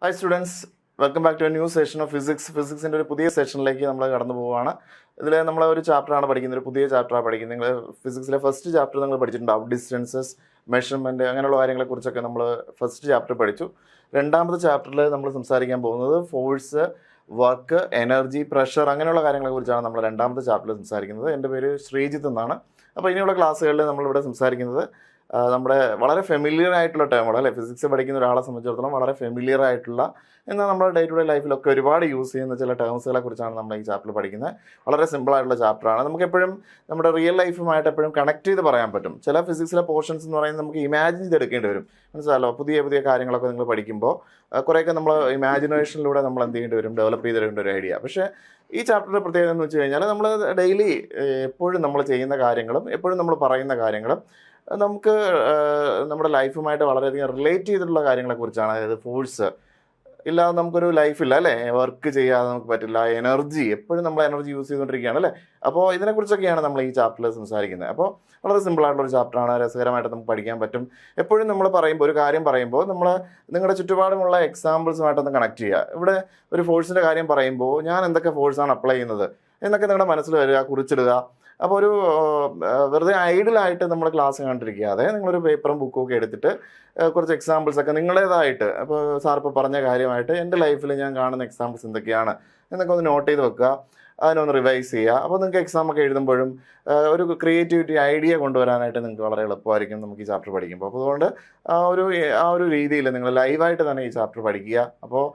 Hi students, welcome back to a new session of physics. ഫിസിക്സിൻ്റെ ഒരു പുതിയ സെഷനിലേക്ക് നമ്മൾ കടന്നു പോവുകയാണ്. ഇതിൽ നമ്മൾ ഒരു ചാപ്റ്ററാണ് പഠിക്കുന്നത്, ഒരു പുതിയ ചാപ്റ്ററാണ് പഠിക്കുന്നത്. നിങ്ങൾ ഫിസിക്സിലെ ഫസ്റ്റ് ചാപ്റ്റർ നിങ്ങൾ പഠിച്ചിട്ടുണ്ടാവും, ഡിസ്റ്റൻസസ്, മെഷർമെൻറ്റ്, അങ്ങനെയുള്ള കാര്യങ്ങളെക്കുറിച്ചൊക്കെ നമ്മൾ ഫസ്റ്റ് ചാപ്റ്റർ പഠിച്ചു. രണ്ടാമത്തെ ചാപ്റ്ററിൽ നമ്മൾ സംസാരിക്കാൻ പോകുന്നത് ഫോഴ്സ്, വർക്ക്, എനർജി, പ്രഷർ, അങ്ങനെയുള്ള കാര്യങ്ങളെക്കുറിച്ചാണ് നമ്മൾ രണ്ടാമത്തെ ചാപ്റ്ററിൽ സംസാരിക്കുന്നത്. എൻ്റെ പേര് ശ്രീജിത്ത് എന്നാണ്. അപ്പോൾ ഇനിയുള്ള ക്ലാസ്സുകളിൽ നമ്മളിവിടെ സംസാരിക്കുന്നത് നമ്മുടെ വളരെ ഫെമിലിയർ ആയിട്ടുള്ള ടേമുകൾ, അല്ലേ, ഫിസിക്സ് പഠിക്കുന്ന ഒരാളെ സംബന്ധിച്ചിടത്തോളം വളരെ ഫെമിലിയർ ആയിട്ടുള്ള, എന്നാൽ നമ്മുടെ ഡേ ടു ഡേ ലൈഫിലൊക്കെ ഒരുപാട് യൂസ് ചെയ്യുന്ന ചില ടേംസുകളെ കുറിച്ചാണ് നമ്മൾ ഈ ചാപ്റ്ററിൽ പഠിക്കുന്നത്. വളരെ സിമ്പിളായിട്ടുള്ള ചാപ്റ്ററാണ്. നമുക്ക് എപ്പോഴും നമ്മുടെ റിയൽ ലൈഫുമായിട്ട് എപ്പോഴും കണക്ട് ചെയ്ത് പറയാൻ പറ്റും. ചില ഫിസിക്സിലെ പോർഷൻസ് എന്ന് പറയുന്നത് നമുക്ക് ഇമാജിൻ ചെയ്തെടുക്കേണ്ടി വരും, മനസ്സിലാലോ. പുതിയ പുതിയ കാര്യങ്ങളൊക്കെ നിങ്ങൾ പഠിക്കുമ്പോൾ കുറേയൊക്കെ നമ്മൾ ഇമാജിനേഷനിലൂടെ നമ്മൾ എന്ത് ചെയ്യേണ്ടി വരും, ഡെവലപ്പ് ചെയ്തെടുക്കേണ്ട ഒരു ഐഡിയ. പക്ഷേ ഈ ചാപ്റ്ററിൻ്റെ പ്രത്യേകത എന്ന് വെച്ച് കഴിഞ്ഞാൽ നമ്മൾ ഡെയിലി എപ്പോഴും നമ്മൾ ചെയ്യുന്ന കാര്യങ്ങളും എപ്പോഴും നമ്മൾ പറയുന്ന കാര്യങ്ങളും നമുക്ക് നമ്മുടെ ലൈഫുമായിട്ട് വളരെയധികം റിലേറ്റ് ചെയ്തിട്ടുള്ള കാര്യങ്ങളെക്കുറിച്ചാണ്. അതായത് ഫോഴ്സ് ഇല്ലാതെ നമുക്കൊരു ലൈഫില്ല, അല്ലേ, വർക്ക് ചെയ്യാതെ നമുക്ക് പറ്റില്ല. എനർജി, എപ്പോഴും നമ്മൾ എനർജി യൂസ് ചെയ്തുകൊണ്ടിരിക്കുകയാണ്, അല്ലേ. അപ്പോൾ ഇതിനെക്കുറിച്ചൊക്കെയാണ് നമ്മൾ ഈ ചാപ്റ്ററിൽ സംസാരിക്കുന്നത്. അപ്പോൾ വളരെ സിമ്പിളായിട്ടുള്ളൊരു ചാപ്റ്ററാണ്, രസകരമായിട്ട് നമുക്ക് പഠിക്കാൻ പറ്റും. എപ്പോഴും നമ്മൾ പറയുമ്പോൾ, ഒരു കാര്യം പറയുമ്പോൾ, നമ്മൾ നിങ്ങളുടെ ചുറ്റുപാടുമുള്ള എക്സാമ്പിൾസുമായിട്ടൊന്ന് കണക്ട് ചെയ്യുക. ഇവിടെ ഒരു ഫോഴ്സിൻ്റെ കാര്യം പറയുമ്പോൾ ഞാൻ എന്തൊക്കെ ഫോഴ്സാണ് അപ്ലൈ ചെയ്യുന്നത് എന്നൊക്കെ നിങ്ങളുടെ മനസ്സിൽ വരിക, കുറിച്ചിടുക. അപ്പോൾ ഒരു വെറുതെ ഐഡിയലായിട്ട് നമ്മൾ ക്ലാസ് കണ്ടിരിക്കാതെ നിങ്ങളൊരു പേപ്പറും ബുക്കും ഒക്കെ എടുത്തിട്ട് കുറച്ച് എക്സാമ്പിൾസൊക്കെ നിങ്ങളുടേതായിട്ട്, അപ്പോൾ സാർ ഇപ്പോൾ പറഞ്ഞ കാര്യമായിട്ട് എൻ്റെ ലൈഫിൽ ഞാൻ കാണുന്ന എക്സാമ്പിൾസ് എന്തൊക്കെയാണ് എന്നൊക്കെ ഒന്ന് നോട്ട് ചെയ്ത് വെക്കുക, അതിനൊന്ന് റിവൈസ് ചെയ്യുക. അപ്പോൾ നിങ്ങൾക്ക് എക്സാമൊക്കെ എഴുതുമ്പോഴും ഒരു ക്രിയേറ്റിവിറ്റി ഐഡിയ കൊണ്ടുവരാനായിട്ട് നിങ്ങൾക്ക് വളരെ എളുപ്പമായിരിക്കും നമുക്ക് ഈ ചാപ്റ്റർ പഠിക്കുമ്പോൾ. അപ്പോൾ അതുകൊണ്ട് ആ ഒരു രീതിയിൽ നിങ്ങൾ ലൈവായിട്ട് തന്നെ ഈ ചാപ്റ്റർ പഠിക്കുക. അപ്പോൾ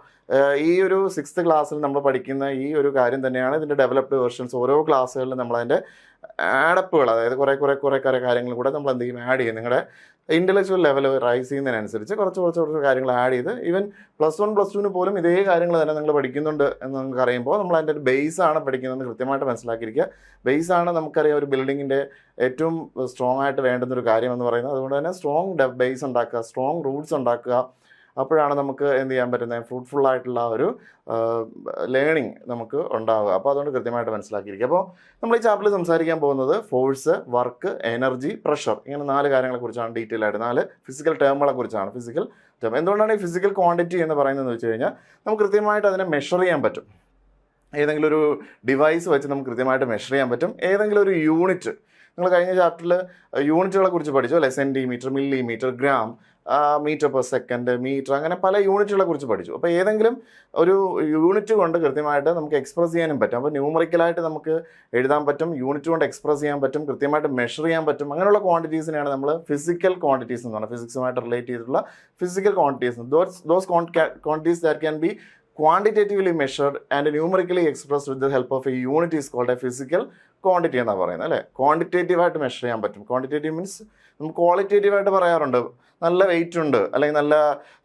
ഈ ഒരു 6th ക്ലാസ്സിൽ നമ്മൾ പഠിക്കുന്ന ഈ ഒരു കാര്യം തന്നെയാണ് ഇതിൻ്റെ ഡെവലപ്ഡ് വേർഷൻസ്. ഓരോ ക്ലാസ്സുകളിലും നമ്മളതിൻ്റെ ആഡപ്പുകൾ, അതായത് കുറേ കാര്യങ്ങൾ കൂടെ നമ്മൾ എന്ത് ചെയ്യും, ആഡ് ചെയ്യും. നിങ്ങളുടെ ഇൻ്റലക്ച്വൽ ലെവൽ റൈസ് ചെയ്യുന്നതിനനുസരിച്ച് കുറച്ച് കാര്യങ്ങൾ ആഡ് ചെയ്ത് ഈവൻ +1 +2 പോലും ഇതേ കാര്യങ്ങൾ തന്നെ നിങ്ങൾ പഠിക്കുന്നുണ്ട് എന്ന് നമുക്ക് അറിയുമ്പോൾ നമ്മൾ അതിൻ്റെ ഒരു ബേസാണ് പഠിക്കുന്നതെന്ന് കൃത്യമായിട്ട് മനസ്സിലാക്കിയിരിക്കുക. ബേസാണ് നമുക്കറിയാം ഒരു ബിൽഡിങ്ങിൻ്റെ ഏറ്റവും സ്ട്രോങ് ആയിട്ട് വേണ്ടുന്നൊരു കാര്യം എന്ന് പറയുന്നത്. അതുകൊണ്ട് തന്നെ സ്ട്രോങ് ബേസ് ഉണ്ടാക്കുക, സ്ട്രോങ് റൂട്ട്സ് ഉണ്ടാക്കുക. അപ്പോഴാണ് നമുക്ക് എന്ത് ചെയ്യാൻ പറ്റുന്നത്, ഫ്രൂട്ട്ഫുൾ ആയിട്ടുള്ള ഒരു ലേണിംഗ് നമുക്ക് ഉണ്ടാവുക. അപ്പോൾ അതുകൊണ്ട് കൃത്യമായിട്ട് മനസ്സിലാക്കിയിരിക്കുക. അപ്പോൾ നമ്മൾ ഈ ചാപ്റ്ററിൽ സംസാരിക്കാൻ പോകുന്നത് ഫോഴ്സ്, വർക്ക്, എനർജി, പ്രഷർ, ഇങ്ങനെ 4 കാര്യങ്ങളെക്കുറിച്ചാണ്. ഡീറ്റെയിൽ ആയിട്ട് 4 ഫിസിക്കൽ ടേമുകളെ കുറിച്ചാണ്. ഫിസിക്കൽ ടേം എന്തുകൊണ്ടാണ് ഈ ഫിസിക്കൽ ക്വാണ്ടിറ്റി എന്ന് പറയുന്നതെന്ന് വെച്ച് കഴിഞ്ഞാൽ നമുക്ക് കൃത്യമായിട്ട് അതിനെ മെഷർ ചെയ്യാൻ പറ്റും. ഏതെങ്കിലും ഒരു ഡിവൈസ് വെച്ച് നമുക്ക് കൃത്യമായിട്ട് മെഷർ ചെയ്യാൻ പറ്റും. ഏതെങ്കിലും ഒരു യൂണിറ്റ്, നിങ്ങൾ കഴിഞ്ഞ ചാപ്റ്ററിൽ യൂണിറ്റുകളെ കുറിച്ച് പഠിച്ചു, അല്ലേ, centimetre, millimetre, gram, metre per second, metre, അങ്ങനെ പല യൂണിറ്റുകളെ കുറിച്ച് പഠിച്ചു. അപ്പോൾ ഏതെങ്കിലും ഒരു യൂണിറ്റ് കൊണ്ട് കൃത്യമായിട്ട് നമുക്ക് എക്സ്പ്രസ് ചെയ്യാനും പറ്റും. അപ്പോൾ ന്യൂമറിക്കലായിട്ട് നമുക്ക് എഴുതാൻ പറ്റും, യൂണിറ്റ് കൊണ്ട് എക്സ്പ്രസ് ചെയ്യാൻ പറ്റും, കൃത്യമായിട്ട് മെഷർ ചെയ്യാൻ പറ്റും. അങ്ങനെയുള്ള ക്വാണ്ടിറ്റീസിനെയാണ് നമ്മൾ ഫിസിക്കൽ ക്വാണ്ടിറ്റീസ് എന്ന് പറയുന്നത്. ഫിസിക്സുമായിട്ട് റിലേറ്റ് ചെയ്തിട്ടുള്ള physical quantities. Those quantities that can be quantitatively measured and numerically expressed with the help of a unit is called a physical quantity എന്നാണ് പറയുന്നത്, അല്ലേ. ക്വാണ്ടിറ്റേറ്റീവായിട്ട് മെഷർ ചെയ്യാൻ പറ്റും. ക്വാണ്ടിറ്റേറ്റീവ് മീൻസ് നമുക്ക് ക്വാളിറ്റേറ്റീവായിട്ട് പറയാറുണ്ട്, നല്ല വെയിറ്റ് ഉണ്ട് അല്ലെങ്കിൽ നല്ല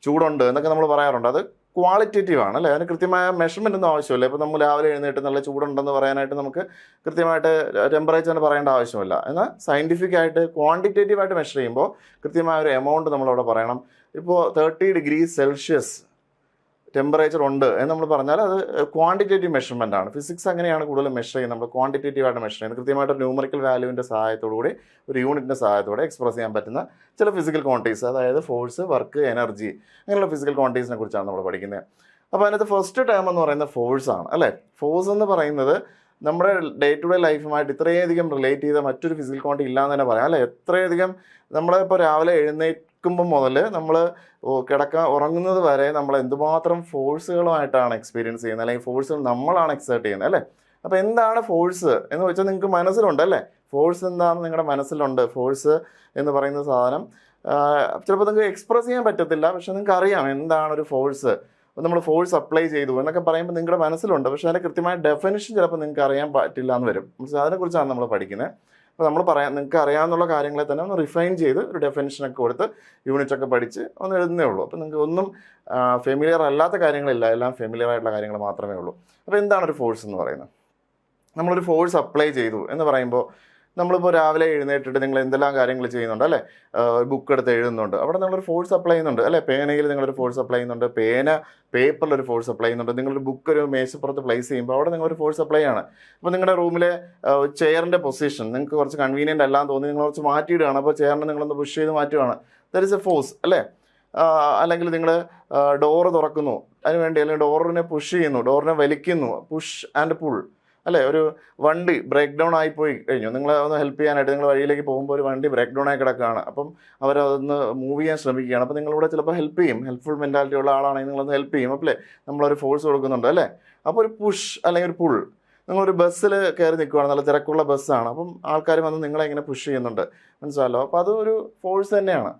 ചൂടുണ്ട് എന്നൊക്കെ നമ്മൾ പറയാറുണ്ട്. അത് ക്വാളിറ്റേറ്റീവ് ആണ്, അല്ലേ. അതിന് കൃത്യമായ മെഷർമെൻ്റ് ഒന്നും ആവശ്യമില്ല. ഇപ്പോൾ നമ്മൾ രാവിലെ എഴുന്നേറ്റ് നല്ല ചൂടുണ്ടെന്ന് പറയാനായിട്ട് നമുക്ക് കൃത്യമായിട്ട് ടെമ്പറേച്ചറിന് പറയേണ്ട ആവശ്യമില്ല. എന്നാൽ സയൻറ്റിഫിക് ആയിട്ട് ക്വാണ്ടിറ്റേറ്റീവായിട്ട് മെഷർ ചെയ്യുമ്പോൾ കൃത്യമായ ഒരു എമൗണ്ട് നമ്മളവിടെ പറയണം. ഇപ്പോൾ 30 degrees Celsius ടെമ്പറേച്ചർ ഉണ്ട് എന്ന് നമ്മൾ പറഞ്ഞാൽ അത് ക്വാണ്ടിറ്റേറ്റീവ് മെഷർമെൻ്റ് ആണ്. ഫിസിക്സ് അങ്ങനെയാണ് കൂടുതൽ മെഷർ ചെയ്യുന്നത്, നമ്മൾ ക്വാണ്ടിറ്റേറ്റീവായിട്ട് മെഷർ ചെയ്യുന്നത്. കൃത്യമായിട്ട് ന്യൂമറിക്കൽ വാല്യൂവിൻ്റെ സഹായത്തോടുകൂടി ഒരു യൂണിറ്റിൻ്റെ സഹായത്തോടെ എക്സ്പ്രസ് ചെയ്യാൻ പറ്റുന്ന ചില ഫിസിക്കൽ ക്വാണ്ടിറ്റീസ്, അതായത് ഫോഴ്സ്, വർക്ക്, എനർജി, അങ്ങനെയുള്ള ഫിസിക്കൽ ക്വാണ്ടിറ്റീസിനെ കുറിച്ചാണ് നമ്മൾ പഠിക്കുന്നത്. അപ്പോൾ അതിനകത്ത് ഫസ്റ്റ് ടേം എന്ന് പറയുന്നത് ഫോഴ്സ് ആണ്, അല്ലേ. ഫോഴ്സ് എന്ന് പറയുന്നത് നമ്മുടെ ഡേ ടു ഡേ ലൈഫുമായിട്ട് ഇത്രയധികം റിലേറ്റ് ചെയ്ത മറ്റൊരു ഫിസിക്കൽ ക്വാണ്ടിറ്റി ഇല്ലയെന്ന് തന്നെ പറയാം, അല്ലേ. എത്രയധികം നമ്മളിപ്പോൾ രാവിലെ എഴുന്നേൽക്കുമ്പോൾ മുതൽ നമ്മൾ ഉറങ്ങുന്നത് വരെ നമ്മൾ എന്തുമാത്രം ഫോഴ്സുകളുമായിട്ടാണ് എക്സ്പീരിയൻസ് ചെയ്യുന്നത്, അല്ലെങ്കിൽ ഫോഴ്സുകൾ നമ്മളാണ് എക്സേർട്ട് ചെയ്യുന്നത്, അല്ലേ. അപ്പോൾ എന്താണ് ഫോഴ്സ് എന്ന് വെച്ചാൽ നിങ്ങൾക്ക് മനസ്സിലുണ്ട്, അല്ലേ. ഫോഴ്സ് എന്താണെന്ന് നിങ്ങളുടെ മനസ്സിലുണ്ട്. ഫോഴ്സ് എന്ന് പറയുന്ന സാധനം ചിലപ്പോൾ നിങ്ങൾക്ക് എക്സ്പ്രസ് ചെയ്യാൻ പറ്റത്തില്ല, പക്ഷെ നിങ്ങൾക്ക് അറിയാം എന്താണ് ഒരു ഫോഴ്സ്. നമ്മൾ ഫോഴ്സ് അപ്ലൈ ചെയ്തു എന്നൊക്കെ പറയുമ്പോൾ നിങ്ങളുടെ മനസ്സിലുണ്ട്, പക്ഷേ അതിൻ്റെ കൃത്യമായ ഡെഫിനിഷൻ ചിലപ്പോൾ നിങ്ങൾക്ക് അറിയാൻ പറ്റില്ല എന്ന് വരും. അതിനെക്കുറിച്ചാണ് നമ്മൾ പഠിക്കുന്നത്. അപ്പോൾ നമ്മൾ നിങ്ങൾക്ക് അറിയാവുന്ന കാര്യങ്ങളെ തന്നെ ഒന്ന് റിഫൈൻ ചെയ്ത് ഒരു ഡെഫിനിഷനൊക്കെ കൊടുത്ത് യൂണിറ്റൊക്കെ പഠിച്ച് ഒന്ന് എഴുതുന്നേ ഉള്ളൂ. അപ്പോൾ നിങ്ങൾക്ക് ഒന്നും ഫെമിലിയർ അല്ലാത്ത കാര്യങ്ങളില്ല, എല്ലാം ഫെമിലിയർ ആയിട്ടുള്ള കാര്യങ്ങൾ മാത്രമേ ഉള്ളൂ. അപ്പോൾ എന്താണ് ഒരു ഫോഴ്സ് എന്ന് പറയുന്നത്? നമ്മളൊരു ഫോഴ്സ് അപ്ലൈ ചെയ്തു എന്ന് പറയുമ്പോൾ നമ്മളിപ്പോൾ രാവിലെ എഴുന്നേറ്റിട്ട് നിങ്ങൾ എന്തെല്ലാം കാര്യങ്ങൾ ചെയ്യുന്നുണ്ട്, അല്ലേ. ബുക്ക് എടുത്ത് എഴുതുന്നുണ്ട്, അവിടെ നിങ്ങളൊരു ഫോഴ്സ് അപ്ലൈ ചെയ്യുന്നുണ്ട്, അല്ലേ. പേനയിൽ നിങ്ങളൊരു ഫോഴ്സ് അപ്ലൈ ചെയ്യുന്നുണ്ട്, പേപ്പറിലൊരു ഫോഴ്സ് അപ്ലൈ ചെയ്യുന്നുണ്ട്. നിങ്ങളൊരു ബുക്ക് ഒരു മേശപ്പുറത്ത് പ്ലേസ് ചെയ്യുമ്പോൾ അവിടെ നിങ്ങളൊരു ഫോഴ്സ് അപ്ലൈ ആണ്. അപ്പോൾ നിങ്ങളുടെ റൂമിലെ ചെയറിൻ്റെ പൊസിഷൻ നിങ്ങൾക്ക് കുറച്ച് കൺവീനിയൻ്റ് അല്ലാന്ന് തോന്നി നിങ്ങൾ കുറച്ച് മാറ്റിയിടുകയാണ്. അപ്പോൾ ചെയറിനെ നിങ്ങളൊന്ന് പുഷ് ചെയ്ത് മാറ്റുകയാണ്. ദാറ്റ് ഈസ് എ ഫോഴ്സ്, അല്ലേ. അല്ലെങ്കിൽ നിങ്ങൾ ഡോറ് തുറക്കുന്നു അതിന് വേണ്ടി, അല്ലെങ്കിൽ ഡോറിനെ പുഷ് ചെയ്യുന്നു, ഡോറിനെ വലിക്കുന്നു, പുഷ് ആൻഡ് പുൾ അല്ലേ. ഒരു വണ്ടി ബ്രേക്ക് ഡൗൺ ആയിപ്പോയി കഴിഞ്ഞു, നിങ്ങൾ ഒന്ന് ഹെൽപ്പ് ചെയ്യാനായിട്ട് നിങ്ങൾ വഴിയിലേക്ക് പോകുമ്പോൾ ഒരു വണ്ടി ബ്രേക്ക് ഡൗൺ ആയി കിടക്കുകയാണ്, അപ്പം അവരതൊന്ന് മൂവ് ചെയ്യാൻ ശ്രമിക്കുകയാണ്. അപ്പോൾ നിങ്ങളിവിടെ ചിലപ്പോൾ ഹെൽപ്പ് ചെയ്യും, ഹെൽപ്ഫുൾ മെൻറ്റാലിറ്റി ഉള്ള ആളാണെങ്കിൽ നിങ്ങളൊന്ന് ഹെൽപ്പ് ചെയ്യും, അല്ലേ. നമ്മളൊരു ഫോഴ്സ് കൊടുക്കുന്നുണ്ട് അല്ലേ. അപ്പോൾ ഒരു പുഷ് അല്ലെങ്കിൽ ഒരു പുൾ. നിങ്ങളൊരു ബസ്സിൽ കയറി നിൽക്കുകയാണ്, നല്ല തിരക്കുള്ള ബസ്സാണ്, അപ്പം ആൾക്കാർ വന്ന് നിങ്ങളെ ഇങ്ങനെ പുഷ് ചെയ്യുന്നുണ്ട്, മനസ്സിലായല്ലോ. അപ്പോൾ അതൊരു ഫോഴ്സ് തന്നെയാണ്.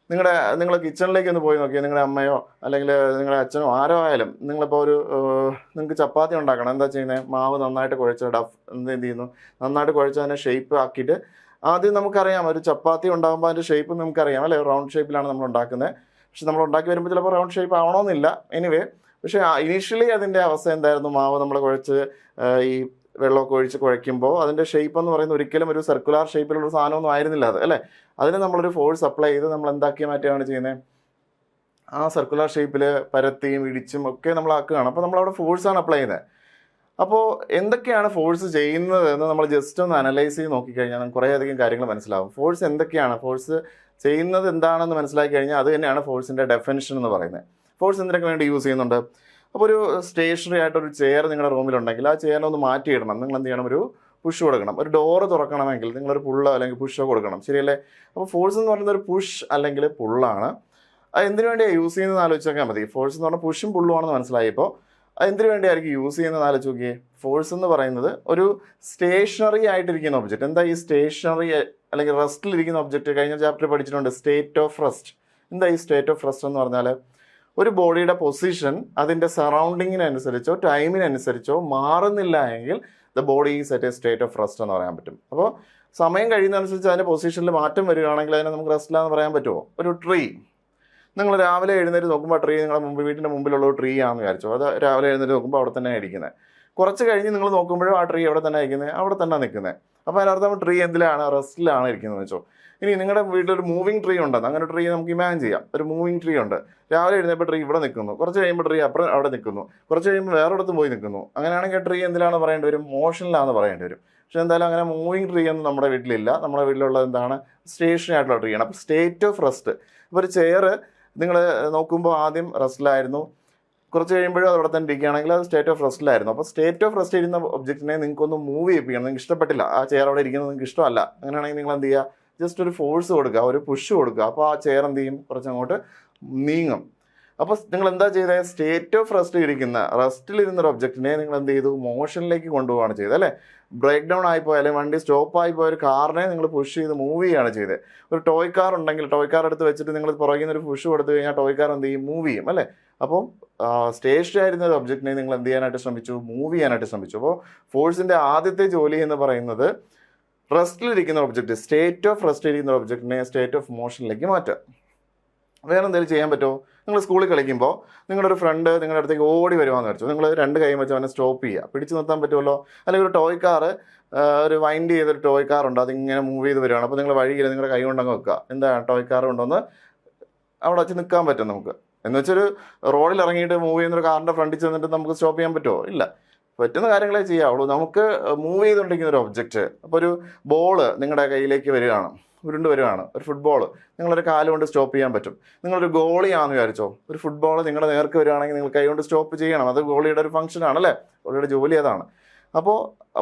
നിങ്ങൾ കിച്ചണിലേക്ക് ഒന്ന് പോയി നോക്കിയാൽ നിങ്ങളുടെ അമ്മയോ അല്ലെങ്കിൽ നിങ്ങളുടെ അച്ഛനോ ആരോ ആയാലും, നിങ്ങളിപ്പോൾ നിങ്ങൾക്ക് ചപ്പാത്തി ഉണ്ടാക്കണം, എന്താ ചെയ്യുന്നത്, മാവ് നന്നായിട്ട് കുഴച്ച് എന്ത് ചെയ്യുന്നു, നന്നായിട്ട് കുഴച്ച് അതിനെ ഷേപ്പ് ആക്കിയിട്ട്, ആദ്യം നമുക്കറിയാം ഒരു ചപ്പാത്തി ഉണ്ടാകുമ്പോൾ അതിൻ്റെ ഷേപ്പ് നമുക്കറിയാം അല്ലേ, റൗണ്ട് ഷേപ്പിലാണ് നമ്മൾ ഉണ്ടാക്കുന്നത്. പക്ഷെ നമ്മൾ ഉണ്ടാക്കി വരുമ്പോൾ ചിലപ്പോൾ റൗണ്ട് ഷേപ്പ് ആവണമെന്നില്ല, എനിവേ. പക്ഷേ ഇനീഷ്യലി അതിൻ്റെ അവസ്ഥ എന്തായിരുന്നു, മാവ് നമ്മൾ കുഴച്ച് ഈ വെള്ളമൊക്കെ ഒഴിച്ച് കുഴയ്ക്കുമ്പോൾ അതിൻ്റെ ഷേപ്പ് എന്ന് പറയുന്നത് ഒരിക്കലും ഒരു സർക്കുലർ ഷേപ്പിലുള്ള സാധനമൊന്നും ആയിരുന്നില്ല അത് അല്ലേ. അതിന് നമ്മളൊരു ഫോഴ്സ് അപ്ലൈ ചെയ്ത് നമ്മൾ എന്താക്കി മാറ്റുകയാണ് ചെയ്യുന്നത്, ആ സർക്കുലർ ഷേപ്പിൽ പരത്തിയും ഇടിച്ചും ഒക്കെ നമ്മൾ ആക്കുകയാണ്. അപ്പോൾ നമ്മളവിടെ ഫോഴ്സാണ് അപ്ലൈ ചെയ്യുന്നത്. അപ്പോൾ എന്തൊക്കെയാണ് ഫോഴ്സ് ചെയ്യുന്നത് എന്ന് നമ്മൾ ജസ്റ്റ് ഒന്ന് അനലൈസ് ചെയ്ത് നോക്കിക്കഴിഞ്ഞാൽ നമുക്ക് കുറേയധികം കാര്യങ്ങൾ മനസ്സിലാവും. ഫോഴ്സ് എന്തൊക്കെയാണ്, ഫോഴ്സ് ചെയ്യുന്നത് എന്താണെന്ന് മനസ്സിലാക്കി കഴിഞ്ഞാൽ അത് തന്നെയാണ് ഫോഴ്സിൻ്റെ ഡെഫിനിഷൻ എന്ന് പറയുന്നത്. ഫോഴ്സ് എന്തിനൊക്കെ വേണ്ടി യൂസ് ചെയ്യുന്നുണ്ട്. അപ്പോൾ ഒരു സ്റ്റേഷനറി ആയിട്ടൊരു ചെയർ നിങ്ങളുടെ റൂമിലുണ്ടെങ്കിൽ ആ ചെയറിനെ ഒന്ന് മാറ്റിയിടണം, നിങ്ങൾ എന്ത് ചെയ്യണം, ഒരു പുഷ് കൊടുക്കണം. ഒരു ഡോറ് തുറക്കണമെങ്കിൽ നിങ്ങളൊരു പുള്ളോ അല്ലെങ്കിൽ പുഷോ കൊടുക്കണം, ശരിയല്ലേ. അപ്പോൾ ഫോഴ്സ് എന്ന് പറയുന്നത് ഒരു പുഷ് അല്ലെങ്കിൽ പുള്ളാണ്. അത് എന്തിനു വേണ്ടിയാണ് യൂസ് ചെയ്യുന്നത് ആലോചിച്ചാൽ മതി. ഫോഴ്സ് എന്ന് പറഞ്ഞാൽ പുഷും പുള്ളും ആണെന്ന് മനസ്സിലായപ്പോൾ അത് എന്തിനു വേണ്ടിയായിരിക്കും യൂസ് ചെയ്യുന്നത് ആലോചിച്ച് നോക്കിയേ. ഫോഴ്സ് എന്ന് പറയുന്നത് ഒരു സ്റ്റേഷനറി ആയിട്ടിരിക്കുന്ന ഒബ്ജക്റ്റ്. എന്താ ഈ സ്റ്റേഷനറി അല്ലെങ്കിൽ റെസ്റ്റിലിരിക്കുന്ന ഒബ്ജക്റ്റ് കഴിഞ്ഞ ചാപ്റ്റർ പഠിച്ചിട്ടുണ്ട്, സ്റ്റേറ്റ് ഓഫ് റെസ്റ്റ്. എന്താ ഈ സ്റ്റേറ്റ് ഓഫ് റെസ്റ്റ് എന്ന് പറഞ്ഞാൽ ഒരു ബോഡിയുടെ പൊസിഷൻ അതിൻ്റെ സറൗണ്ടിങ്ങിനനുസരിച്ചോ ടൈമിനനുസരിച്ചോ മാറുന്നില്ല എങ്കിൽ the body is at A state of rest എന്ന് പറയാൻ പറ്റും. അപ്പോൾ സമയം കഴിയുന്നതനുസരിച്ച് അതിൻ്റെ പൊസിഷനിൽ മാറ്റം വരികയാണെങ്കിൽ അതിനെ നമുക്ക് റെസ്റ്റിലാന്ന് പറയാൻ പറ്റുമോ. ഒരു ട്രീ, നിങ്ങൾ രാവിലെ എഴുന്നേറ്റ് നോക്കുമ്പോൾ ട്രീ നിങ്ങളുടെ വീട്ടിൻ്റെ മുമ്പിലുള്ള ഒരു ട്രീ ആണെന്ന് വിചാരിച്ചോ, അത് രാവിലെ എഴുന്നേറ്റ് നോക്കുമ്പോൾ അവിടെ തന്നെ ഇരിക്കുന്നത്. കുറച്ച് കഴിഞ്ഞ് നിങ്ങൾ നോക്കുമ്പോഴും ആ ട്രീ എവിടെ തന്നെ ഇരിക്കുന്നത്, അവിടെ തന്നെ നിൽക്കുന്നത്. അപ്പോൾ അതിനർത്ഥം ട്രീ എന്തിലാണ്, റെസ്റ്റിലാണ് ഇരിക്കുന്നത് വെച്ചോ. ഇനി നിങ്ങളുടെ വീട്ടിലൊരു മൂവിങ് ട്രീ ഉണ്ടെന്ന്, അങ്ങനെ ട്രീ നമുക്ക് ഇമാജിൻ ചെയ്യാം. ഒരു മൂവിങ് ട്രീ ഉണ്ട്, രാവിലെ എഴുന്നേപ്പോൾ ട്രീ ഇവിടെ നിൽക്കുന്നു, കുറച്ച് കഴിയുമ്പോൾ ട്രീ അപ്പുറം അവിടെ നിൽക്കുന്നു, കുറച്ച് കഴിയുമ്പോൾ വേറൊരിടത്തും പോയി നിൽക്കുന്നു. അങ്ങനെയാണെങ്കിൽ ട്രീ എന്തിലാണ് പറയേണ്ടി വരും, മോഷനിലാണെന്ന് പറയേണ്ടി വരും. പക്ഷേ എന്തായാലും അങ്ങനെ മൂവിങ് ട്രീ ഒന്നും നമ്മുടെ വീട്ടിലില്ല. നമ്മുടെ വീട്ടിലുള്ളത് എന്താണ്, സ്റ്റേഷനറി ആയിട്ടുള്ള ട്രീ ആണ്. അപ്പോൾ സ്റ്റേറ്റ് ഓഫ് റെസ്റ്റ്. ഇപ്പോൾ ഒരു ചെയർ നിങ്ങൾ നോക്കുമ്പോൾ ആദ്യം റെസ്റ്റിലായിരുന്നു, കുറച്ച് കഴിയുമ്പോഴും അവിടെ തന്നെ ഇരിക്കുകയാണെങ്കിൽ അത് സ്റ്റേറ്റ് ഓഫ് റെസ്റ്റിലായിരുന്നു. അപ്പോൾ സ്റ്റേറ്റ് ഓഫ് റെസ്റ്റ് ഇരുന്ന ഒബ്ജക്റ്റിനെ നിങ്ങൾക്കൊന്ന് മൂവ് ചെയ്യിപ്പിക്കണം, നിങ്ങൾക്ക് ഇഷ്ടപ്പെട്ടില്ല, ആ ചെയർ അവിടെ ഇരിക്കുന്നത് നിങ്ങൾക്ക് ഇഷ്ടമല്ല, അങ്ങനെയാണെങ്കിൽ നിങ്ങൾ എന്ത് ചെയ്യുക, ജസ്റ്റ് ഒരു ഫോഴ്സ് കൊടുക്കുക, ഒരു പുഷ് കൊടുക്കുക. അപ്പോൾ ആ ചെയർ എന്ത് ചെയ്യും, കുറച്ചങ്ങോട്ട് നീങ്ങും. അപ്പോൾ നിങ്ങൾ എന്താ ചെയ്തത്, സ്റ്റേറ്റ് ഓഫ് റെസ്റ്റ് ഇരിക്കുന്ന റെസ്റ്റിലിരുന്നൊരു ഒബ്ജക്റ്റിനെ നിങ്ങൾ എന്ത് ചെയ്തു, മോഷനിലേക്ക് കൊണ്ടുപോവാണ് ചെയ്തത് അല്ലേ. ബ്രേക്ക് ഡൗൺ ആയിപ്പോയി അല്ലെങ്കിൽ വണ്ടി സ്റ്റോപ്പായി പോയ ഒരു കാറിനെ നിങ്ങൾ പുഷ് ചെയ്ത് മൂവ് ചെയ്യുകയാണ് ചെയ്തത്. ഒരു ടോയ് കാർ ഉണ്ടെങ്കിൽ ടോയ് കാർ എടുത്ത് വെച്ചിട്ട് നിങ്ങൾ പുറകിൽ നിന്ന് ഒരു പുഷ് കൊടുത്തു കഴിഞ്ഞാൽ ടോയ് കാർ എന്ത് ചെയ്യും, മൂവ് ചെയ്യും അല്ലേ. അപ്പം സ്റ്റേഷനറി ആയിരുന്ന ഒരു ഒബ്ജക്റ്റിനെ നിങ്ങൾ എന്ത് ചെയ്യാനായിട്ട് ശ്രമിച്ചു, മൂവ് ചെയ്യാനായിട്ട് ശ്രമിച്ചു. അപ്പോൾ ഫോഴ്സിൻ്റെ ആദ്യത്തെ ജോലി എന്ന് പറയുന്നത് റെസ്റ്റിലിരിക്കുന്ന ഒബ്ജക്റ്റ്, സ്റ്റേറ്റ് ഓഫ് റെസ്റ്റ് ഇരിക്കുന്ന ഒബ്ജക്റ്റിനെ സ്റ്റേറ്റ് ഓഫ് മോഷനിലേക്ക് മാറ്റുക. വേറെ എന്തെങ്കിലും ചെയ്യാൻ പറ്റുമോ, നിങ്ങൾ സ്കൂളിൽ കളിക്കുമ്പോൾ നിങ്ങളുടെ ഒരു ഫ്രണ്ട് നിങ്ങളുടെ അടുത്തേക്ക് ഓടി വരുവാന്ന് വെച്ചു, നിങ്ങൾ രണ്ട് കൈ വെച്ച് അവനെ സ്റ്റോപ്പ് ചെയ്യുക, പിടിച്ച് നിർത്താൻ പറ്റുമല്ലോ. അല്ലെങ്കിൽ ഒരു ടോയ് കാർ, ഒരു വൈൻഡ് ചെയ്തൊരു ടോയ് കാർ ഉണ്ട്, അതിങ്ങനെ മൂവ് ചെയ്ത് വരുവാണ്. അപ്പോൾ നിങ്ങൾ വഴിയിൽ നിങ്ങളുടെ കൈ കൊണ്ടങ്ങ് വെക്കുക, എന്താ ടോയ് കാർ കൊണ്ടൊന്ന് അവിടെ വെച്ച് നിൽക്കാൻ പറ്റും നമുക്ക്. എന്ന് വെച്ചൊരു റോഡിൽ ഇറങ്ങിയിട്ട് മൂവ് ചെയ്യുന്നൊരു കാറിൻ്റെ ഫ്രണ്ടിൽ ചെന്നിട്ട് നമുക്ക് സ്റ്റോപ്പ് ചെയ്യാൻ പറ്റുമോ, ഇല്ല. പറ്റുന്ന കാര്യങ്ങളെ ചെയ്യാവുള്ളൂ. നമുക്ക് മൂവ് ചെയ്തുകൊണ്ടിരിക്കുന്ന ഒരു ഒബ്ജക്റ്റ്, അപ്പോൾ ഒരു ബോള് നിങ്ങളുടെ കയ്യിലേക്ക് വരികയാണ്, ഉരുണ്ട് വരികയാണ്, ഒരു ഫുട്ബോൾ, നിങ്ങളൊരു കാല് കൊണ്ട് സ്റ്റോപ്പ് ചെയ്യാൻ പറ്റും. നിങ്ങളൊരു ഗോളിയാണെന്ന് വിചാരിച്ചോ, ഒരു ഫുട്ബോൾ നിങ്ങളുടെ നേർക്ക് വരികയാണെങ്കിൽ നിങ്ങൾ കൈ കൊണ്ട് സ്റ്റോപ്പ് ചെയ്യണം, അത് ഗോളിയുടെ ഒരു ഫംഗ്ഷനാണല്ലേ, ഗോളിയുടെ ജോലി അതാണ്. അപ്പോൾ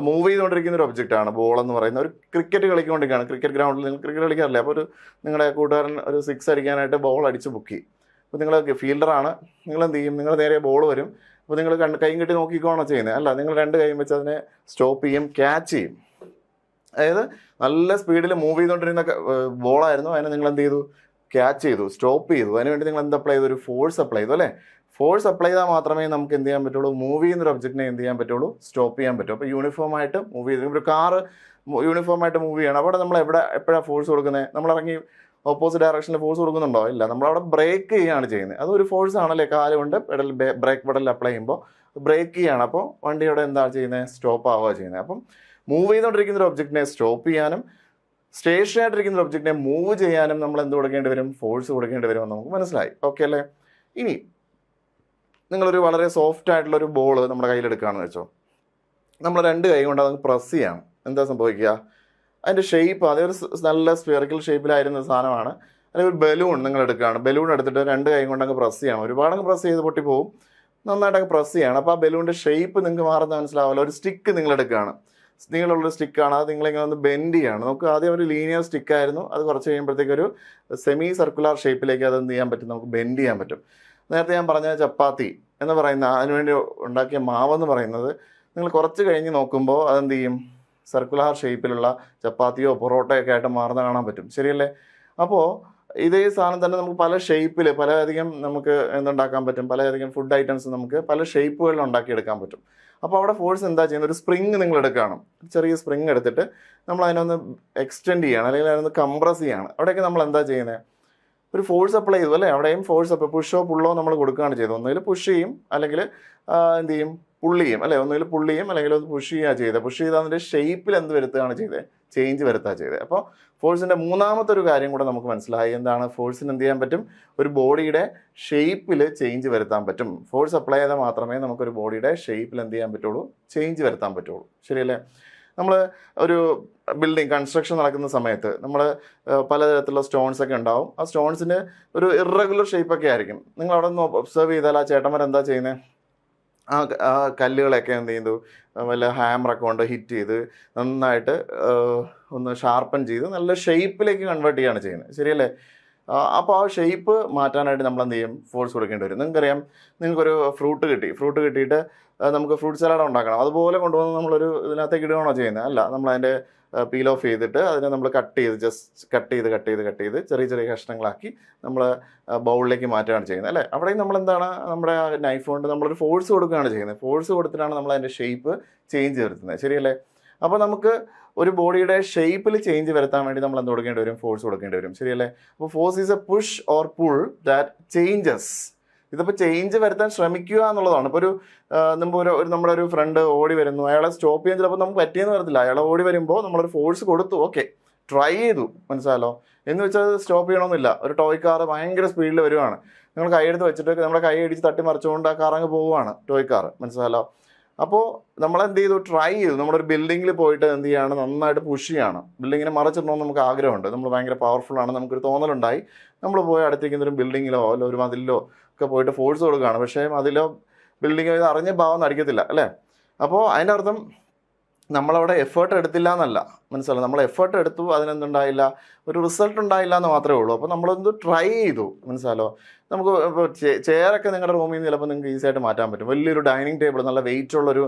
മൂവ് ചെയ്തുകൊണ്ടിരിക്കുന്ന ഒരു ഒബ്ജക്റ്റാണ് ബോൾ എന്ന് പറയുന്നത്. ഒരു ക്രിക്കറ്റ് കളിക്കൊണ്ടിരിക്കുകയാണ്, ക്രിക്കറ്റ് ഗ്രൗണ്ടിൽ നിങ്ങൾ ക്രിക്കറ്റ് കളിക്കാറില്ലേ, അപ്പോൾ നിങ്ങളുടെ കൂട്ടുകാരൻ ഒരു 6 അടിക്കാനായിട്ട് ബോൾ അടിച്ച് ബുക്കി. അപ്പോൾ നിങ്ങൾ ഫീൽഡറാണ്, നിങ്ങൾ എന്ത് ചെയ്യും, നിങ്ങൾ നേരെ ബോൾ വരും, അപ്പോൾ നിങ്ങൾ കൈയും കെട്ടി നോക്കിക്കോണോ ചെയ്യുന്നത്, അല്ല, നിങ്ങൾ രണ്ട് കൈയും വെച്ച് അതിനെ സ്റ്റോപ്പ് ചെയ്യും, ക്യാച്ച് ചെയ്യും. അതായത് നല്ല സ്പീഡിൽ മൂവ് ചെയ്തുകൊണ്ടിരുന്ന ബോളായിരുന്നു, അതിനെ നിങ്ങൾ എന്ത് ചെയ്തു, ക്യാച്ച് ചെയ്തു, സ്റ്റോപ്പ് ചെയ്തു. അതിനുവേണ്ടി നിങ്ങൾ എന്ത് അപ്ലൈ ചെയ്തു, ഒരു ഫോഴ്സ് അപ്ലൈ ചെയ്തു അല്ലേ. ഫോഴ്സ് അപ്ലൈ ചെയ്താൽ മാത്രമേ നമുക്ക് എന്ത് ചെയ്യാൻ പറ്റുള്ളൂ, മൂവ് ചെയ്യുന്നൊരു ഒബ്ജക്റ്റിനെ എന്ത് ചെയ്യാൻ പറ്റുള്ളൂ, സ്റ്റോപ്പ് ചെയ്യാൻ പറ്റും. അപ്പോൾ യൂണിഫോം ആയിട്ട് മൂവ് ചെയ്തു, ഒരു കാറ് യൂണിഫോം ആയിട്ട് മൂവ് ചെയ്യണം, അവിടെ നമ്മൾ എപ്പോഴാണ് ഫോഴ്സ് കൊടുക്കുന്നത്, നമ്മളിറങ്ങി ഓപ്പോസിറ്റ് ഡയറക്ഷനിൽ ഫോഴ്സ് കൊടുക്കുന്നുണ്ടോ, ഇല്ല, നമ്മളവിടെ ബ്രേക്ക് ചെയ്യുകയാണ് ചെയ്യുന്നത്. അതൊരു ഫോഴ്സ് ആണല്ലേ, കാല് കൊണ്ട് ബ്രേക്ക് പെഡൽ അപ്ലൈ ചെയ്യുമ്പോൾ ബ്രേക്ക് ചെയ്യുകയാണ്. അപ്പോൾ വണ്ടിയുടെ എന്താണ് ചെയ്യുന്നത്, സ്റ്റോപ്പ് ആവുക ചെയ്യുന്നത്. അപ്പം മൂവ് ചെയ്തുകൊണ്ടിരിക്കുന്ന ഒരു ഒബ്ജക്റ്റിനെ സ്റ്റോപ്പ് ചെയ്യാനും സ്റ്റേഷനറി ആയിട്ടിരിക്കുന്ന ഒരു ഒബ്ജക്റ്റിനെ മൂവ് ചെയ്യാനും നമ്മൾ എന്ത് കൊടുക്കേണ്ടി വരും, ഫോഴ്സ് കൊടുക്കേണ്ടി വരുമെന്ന് നമുക്ക് മനസ്സിലായി. ഓക്കെ അല്ലേ. ഇനി നിങ്ങളൊരു വളരെ സോഫ്റ്റ് ആയിട്ടുള്ളൊരു ബോൾ നമ്മുടെ കയ്യിലെടുക്കുകയാണെന്ന് വെച്ചോ, നമ്മൾ രണ്ട് കൈ കൊണ്ട് അത് പ്രസ് ചെയ്യണം. എന്താ സംഭവിക്കുക, അതിൻ്റെ ഷേപ്പ് അതൊരു നല്ല സ്ഫിയറിക്കൽ ഷേപ്പിലായിരുന്ന സാധനമാണ്, അല്ലെങ്കിൽ ഒരു ബലൂൺ നിങ്ങൾ എടുക്കുകയാണ്. ബലൂൺ എടുത്തിട്ട് 2 കൈ കൊണ്ട് അങ്ങ് പ്രസ് ചെയ്യണം. ഒരുപാടങ്ങ് പ്രസ് ചെയ്ത് പൊട്ടിപ്പോവും. നന്നായിട്ട് അങ്ങ് പ്രസ് ചെയ്യണം. അപ്പോൾ ആ ബലൂണിൻ്റെ ഷേപ്പ് നിങ്ങൾക്ക് മാറുന്ന മനസ്സിലാവില്ല. ഒരു സ്റ്റിക്ക് നിങ്ങൾ എടുക്കുകയാണ്. നീളമുള്ളൊരു സ്റ്റിക്കാണ്. അത് നിങ്ങളിങ്ങനെ ഒന്ന് ബെൻഡ് ചെയ്യാണ്. നമുക്ക് ആദ്യം ഒരു ലീനിയർ സ്റ്റിക്കായിരുന്നു. അത് കുറച്ച് കഴിയുമ്പോഴത്തേക്കൊരു സെമി സർക്കുലർ ഷേപ്പിലേക്ക് അത് എന്ത് ചെയ്യാൻ പറ്റും, നമുക്ക് ബെൻഡ് ചെയ്യാൻ പറ്റും. നേരത്തെ ഞാൻ പറഞ്ഞ ചപ്പാത്തി എന്ന് പറയുന്ന അതിനുവേണ്ടി ഉണ്ടാക്കിയ മാവെന്ന് പറയുന്നത് നിങ്ങൾ കുറച്ച് കഴിഞ്ഞ് നോക്കുമ്പോൾ അതെന്ത് ചെയ്യും, സർക്കുലർ ഷേപ്പിലുള്ള ചപ്പാത്തിയോ പൊറോട്ടയൊക്കെ ആയിട്ട് മാറുന്ന കാണാൻ പറ്റും. ശരിയല്ലേ? അപ്പോൾ ഇതേ സാധനം തന്നെ നമുക്ക് പല ഷേപ്പിൽ പലയധികം നമുക്ക് എന്തുണ്ടാക്കാൻ പറ്റും, പലയധികം ഫുഡ് ഐറ്റംസ് നമുക്ക് പല ഷേപ്പുകളിൽ ഉണ്ടാക്കിയെടുക്കാൻ പറ്റും. അപ്പോൾ അവിടെ ഫോഴ്സ് എന്താ ചെയ്യുന്നത്, ഒരു സ്പ്രിങ് നിങ്ങൾ എടുക്കുകയാണ്. ചെറിയ സ്പ്രിങ് എടുത്തിട്ട് നമ്മൾ അതിനൊന്ന് എക്സ്റ്റെൻഡ് ചെയ്യുകയാണ്, അല്ലെങ്കിൽ അതിനൊന്ന് കംപ്രസ് ചെയ്യുകയാണ്. അവിടെയൊക്കെ നമ്മൾ എന്താ ചെയ്യുന്നത്, ഒരു ഫോഴ്സ് അപ്ലൈ ചെയ്തു അല്ലേ. അവിടെയും ഫോഴ്സ് അപ്ലൈ, പുഷോ പുള്ളോ നമ്മൾ കൊടുക്കുകയാണ് ചെയ്തത്. ഒന്നുകിൽ പുഷ് ചെയ്യും, അല്ലെങ്കിൽ എന്ത് ചെയ്യും, പുള്ളി ചെയ്യും അല്ലേ. ഒന്നുകിൽ പുള്ളി ചെയ്യും, അല്ലെങ്കിൽ ഒന്ന് പുഷ് ചെയ്യുക ചെയ്തത്. പുഷ് ചെയ്ത് അതിൻ്റെ ഷേപ്പിൽ എന്ത് വരുത്തുകയാണ് ചെയ്തത്, ചേഞ്ച് വരുത്തുക ചെയ്തത്. അപ്പോൾ ഫോഴ്സിൻ്റെ മൂന്നാമത്തെ ഒരു കാര്യം കൂടെ നമുക്ക് മനസ്സിലായി. എന്താണ്, ഫോഴ്സിന് എന്ത് ചെയ്യാൻ പറ്റും, ഒരു ബോഡിയുടെ ഷേപ്പിൽ ചേഞ്ച് വരുത്താൻ പറ്റും. ഫോഴ്സ് അപ്ലൈ ചെയ്താൽ മാത്രമേ നമുക്കൊരു ബോഡിയുടെ ഷേപ്പിൽ എന്ത് ചെയ്യാൻ പറ്റുള്ളൂ, ചേഞ്ച് വരുത്താൻ പറ്റുള്ളൂ. ശരിയല്ലേ? നമ്മൾ ഒരു ബിൽഡിംഗ് കൺസ്ട്രക്ഷൻ നടക്കുന്ന സമയത്ത് നമ്മൾ പലതരത്തിലുള്ള സ്റ്റോൺസ് ഒക്കെ ഉണ്ടാവും. ആ സ്റ്റോൺസിന് ഒരു ഇറഗുലർ ഷേപ്പൊക്കെ ആയിരിക്കും. നിങ്ങൾ അവിടെ നിന്ന് ഒബ്സർവ് ചെയ്താൽ ആ ചേട്ടന്മാർ എന്താ ചെയ്യുന്നത്, ആ കല്ലുകളൊക്കെ എന്ത് ചെയ്തു, വല്ല ഹാമറൊക്കെ കൊണ്ട് ഹിറ്റ് ചെയ്ത് നന്നായിട്ട് ഒന്ന് ഷാർപ്പൻ ചെയ്ത് നല്ല ഷേപ്പിലേക്ക് കൺവേർട്ട് ചെയ്യുകയാണ് ചെയ്യുന്നത്. ശരിയല്ലേ? അപ്പോൾ ആ ഷേപ്പ് മാറ്റാനായിട്ട് നമ്മൾ എന്ത് ചെയ്യും, ഫോഴ്സ് കൊടുക്കേണ്ടി വരും. നിങ്ങൾക്കറിയാം, നിങ്ങൾക്കൊരു ഫ്രൂട്ട് കിട്ടിയിട്ട് നമുക്ക് ഫ്രൂട്ട് സലാഡ് ഉണ്ടാക്കണം. അതുപോലെ കൊണ്ടുവന്ന് നമ്മളൊരു ഇതിനകത്തേക്ക് ഇടുകയാണോ ചെയ്യുന്നത്? അല്ല, നമ്മളതിൻ്റെ പീൽ ഓഫ് ചെയ്തിട്ട് അതിനെ നമ്മൾ ജസ്റ്റ് കട്ട് ചെയ്ത് ചെറിയ ചെറിയ കഷ്ണങ്ങളാക്കി നമ്മൾ ബൗളിലേക്ക് മാറ്റുകയാണ് ചെയ്യുന്നത് അല്ലേ. അവിടെയും നമ്മളെന്താണ്, നമ്മുടെ ആ നൈഫ് കൊണ്ട് നമ്മളൊരു ഫോഴ്സ് കൊടുക്കുകയാണ് ചെയ്യുന്നത്. ഫോഴ്സ് കൊടുത്തിട്ടാണ് നമ്മൾ അതിൻ്റെ ഷേപ്പ് ചേഞ്ച് വരുത്തുന്നത്. ശരിയല്ലേ? അപ്പോൾ നമുക്ക് ഒരു ബോഡിയുടെ ഷേപ്പിൽ ചേഞ്ച് വരുത്താൻ വേണ്ടി നമ്മൾ എന്ത് കൊടുക്കേണ്ടി വരും, ഫോഴ്സ് കൊടുക്കേണ്ടി വരും. ശരിയല്ലേ? അപ്പോൾ force is A push or pull that changes. ഇതിപ്പോൾ ചേഞ്ച് വരുത്താൻ ശ്രമിക്കുക എന്നുള്ളതാണ്. ഇപ്പോൾ നമ്മുടെ ഒരു ഫ്രണ്ട് ഓടി വരുന്നു, അയാളെ സ്റ്റോപ്പ് ചെയ്യാൻ ചിലപ്പോൾ നമുക്ക് പറ്റിയെന്ന് വരത്തില്ല. അയാളെ ഓടി വരുമ്പോൾ നമ്മളൊരു ഫോഴ്സ് കൊടുത്തു, ഓക്കെ, ട്രൈ ചെയ്തു, മനസ്സിലാലോ. എന്ന് വെച്ചാൽ സ്റ്റോപ്പ് ചെയ്യണമെന്നില്ല. ഒരു ടോയ് കാർ ഭയങ്കര സ്പീഡിൽ വരുവാണ്, നിങ്ങൾ കൈയെടുത്ത് വെച്ചിട്ട് നമ്മുടെ കൈ അടിച്ച് തട്ടി മറിച്ചുകൊണ്ട് ആ കാർ അങ്ങ് പോവുകയാണ്, ടോയ് കാർ, മനസ്സിലാലോ. അപ്പോൾ നമ്മളെന്ത് ചെയ്തു, ട്രൈ ചെയ്തു. നമ്മളൊരു ബിൽഡിങ്ങിൽ പോയിട്ട് എന്ത് ചെയ്യാണ്, നന്നായിട്ട് പുഷ് ചെയ്യാണ്. ബിൽഡിങ്ങിനെ മറിച്ചിടണമെന്ന് നമുക്ക് ആഗ്രഹമുണ്ട്, നമ്മൾ ഭയങ്കര പവർഫുള്ളാണ്, നമുക്കൊരു തോന്നലുണ്ടായി. നമ്മൾ പോയി അടുത്തേക്കുന്ന ഒരു ബിൽഡിങ്ങിലോ അല്ല ഒരു മതിലിലോ ഒക്കെ പോയിട്ട് ഫോഴ്സ് കൊടുക്കുകയാണ്. പക്ഷേ മതിലോ ബിൽഡിങ്ങോ ഇത് അറിഞ്ഞ ഭാവം അടിക്കത്തില്ല അല്ലേ. അപ്പോൾ അതിൻ്റെ അർത്ഥം നമ്മളവിടെ എഫേർട്ട് എടുത്തില്ല എന്നല്ല, മനസ്സിലാവും. നമ്മൾ എഫേർട്ട് എടുത്തു, അതിനെന്തുണ്ടായില്ല, ഒരു റിസൾട്ട് ഉണ്ടായില്ല എന്ന് മാത്രമേ ഉള്ളൂ. അപ്പോൾ നമ്മളൊന്ന് ട്രൈ ചെയ്തു, മനസ്സിലാലോ. നമുക്ക് ഇപ്പോൾ ചെയറൊക്കെ നിങ്ങളുടെ റൂമിൽ നിന്ന് ചിലപ്പോൾ നിങ്ങൾക്ക് ഈസി ആയിട്ട് മാറ്റാൻ പറ്റും. വലിയൊരു ഡൈനിങ് ടേബിൾ, നല്ല വെയിറ്റ് ഉള്ളൊരു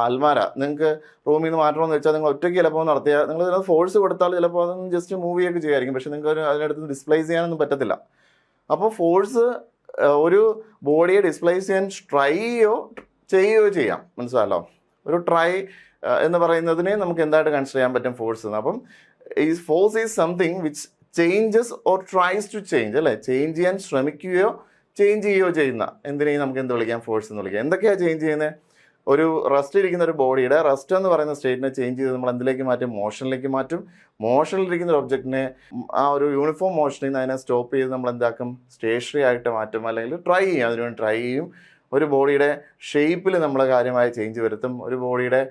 അൽമാര നിങ്ങൾക്ക് റൂമിൽ നിന്ന് മാറ്റണമെന്ന് വെച്ചാൽ നിങ്ങൾ ഒറ്റയ്ക്ക് ചിലപ്പോൾ നടത്തിയാൽ നിങ്ങൾ ഇതിനകത്ത് ഫോഴ്സ് കൊടുത്താൽ ചിലപ്പോൾ അതൊന്ന് ജസ്റ്റ് മൂവ് ചെയ്യുകയൊക്കെ ചെയ്യുമായിരിക്കും. പക്ഷേ നിങ്ങൾക്ക് അതിനടുത്ത് ഡിസ്പ്ലേസ് ചെയ്യാനൊന്നും പറ്റത്തില്ല. അപ്പോൾ ഫോഴ്സ് ഒരു ബോഡിയെ ഡിസ്പ്ലേസ് ചെയ്യാൻ ട്രൈ ചെയ്യുകയോ ചെയ്യാം, മനസ്സിലാലോ. ഒരു ട്രൈ എന്ന് പറയുന്നതിനെ നമുക്ക് എന്തായിട്ട് കൺസിഡർ ചെയ്യാൻ പറ്റും, ഫോഴ്സ് എന്ന്. അപ്പം ഈ force is something which changes or tries to change അല്ലേ. ചേഞ്ച് ചെയ്യാൻ ശ്രമിക്കുകയോ ചേഞ്ച് ചെയ്യുകയോ ചെയ്യുന്ന എന്തിനേയും നമുക്ക് എന്ത് വിളിക്കാം, ഫോഴ്സ് എന്ന് വിളിക്കാം. എന്തൊക്കെയാണ് ചേഞ്ച് ചെയ്യുന്നത്? ഒരു റെസ്റ്റ് ഇരിക്കുന്ന ഒരു ബോഡിയുടെ റെസ്റ്റ് എന്ന് പറയുന്ന സ്റ്റേറ്റിനെ ചേഞ്ച് ചെയ്ത് നമ്മൾ എന്തിലേക്ക് മാറ്റും, മോഷനിലേക്ക് മാറ്റും. മോഷനിലിരിക്കുന്ന ഒരു ഒബ്ജക്റ്റിനെ ആ ഒരു യൂണിഫോം മോഷനിൽ നിന്ന് അതിനെ സ്റ്റോപ്പ് ചെയ്ത് നമ്മൾ എന്താക്കും, സ്റ്റേഷനറി ആയിട്ട് മാറ്റും, അല്ലെങ്കിൽ ട്രൈ ചെയ്യും, അതിനുവേണ്ടി ട്രൈ ചെയ്യും. ഒരു ബോഡിയുടെ ഷേപ്പിൽ നമ്മൾ കാര്യമായ ചേഞ്ച് വരുത്തും. ഒരു ബോഡിയുടെ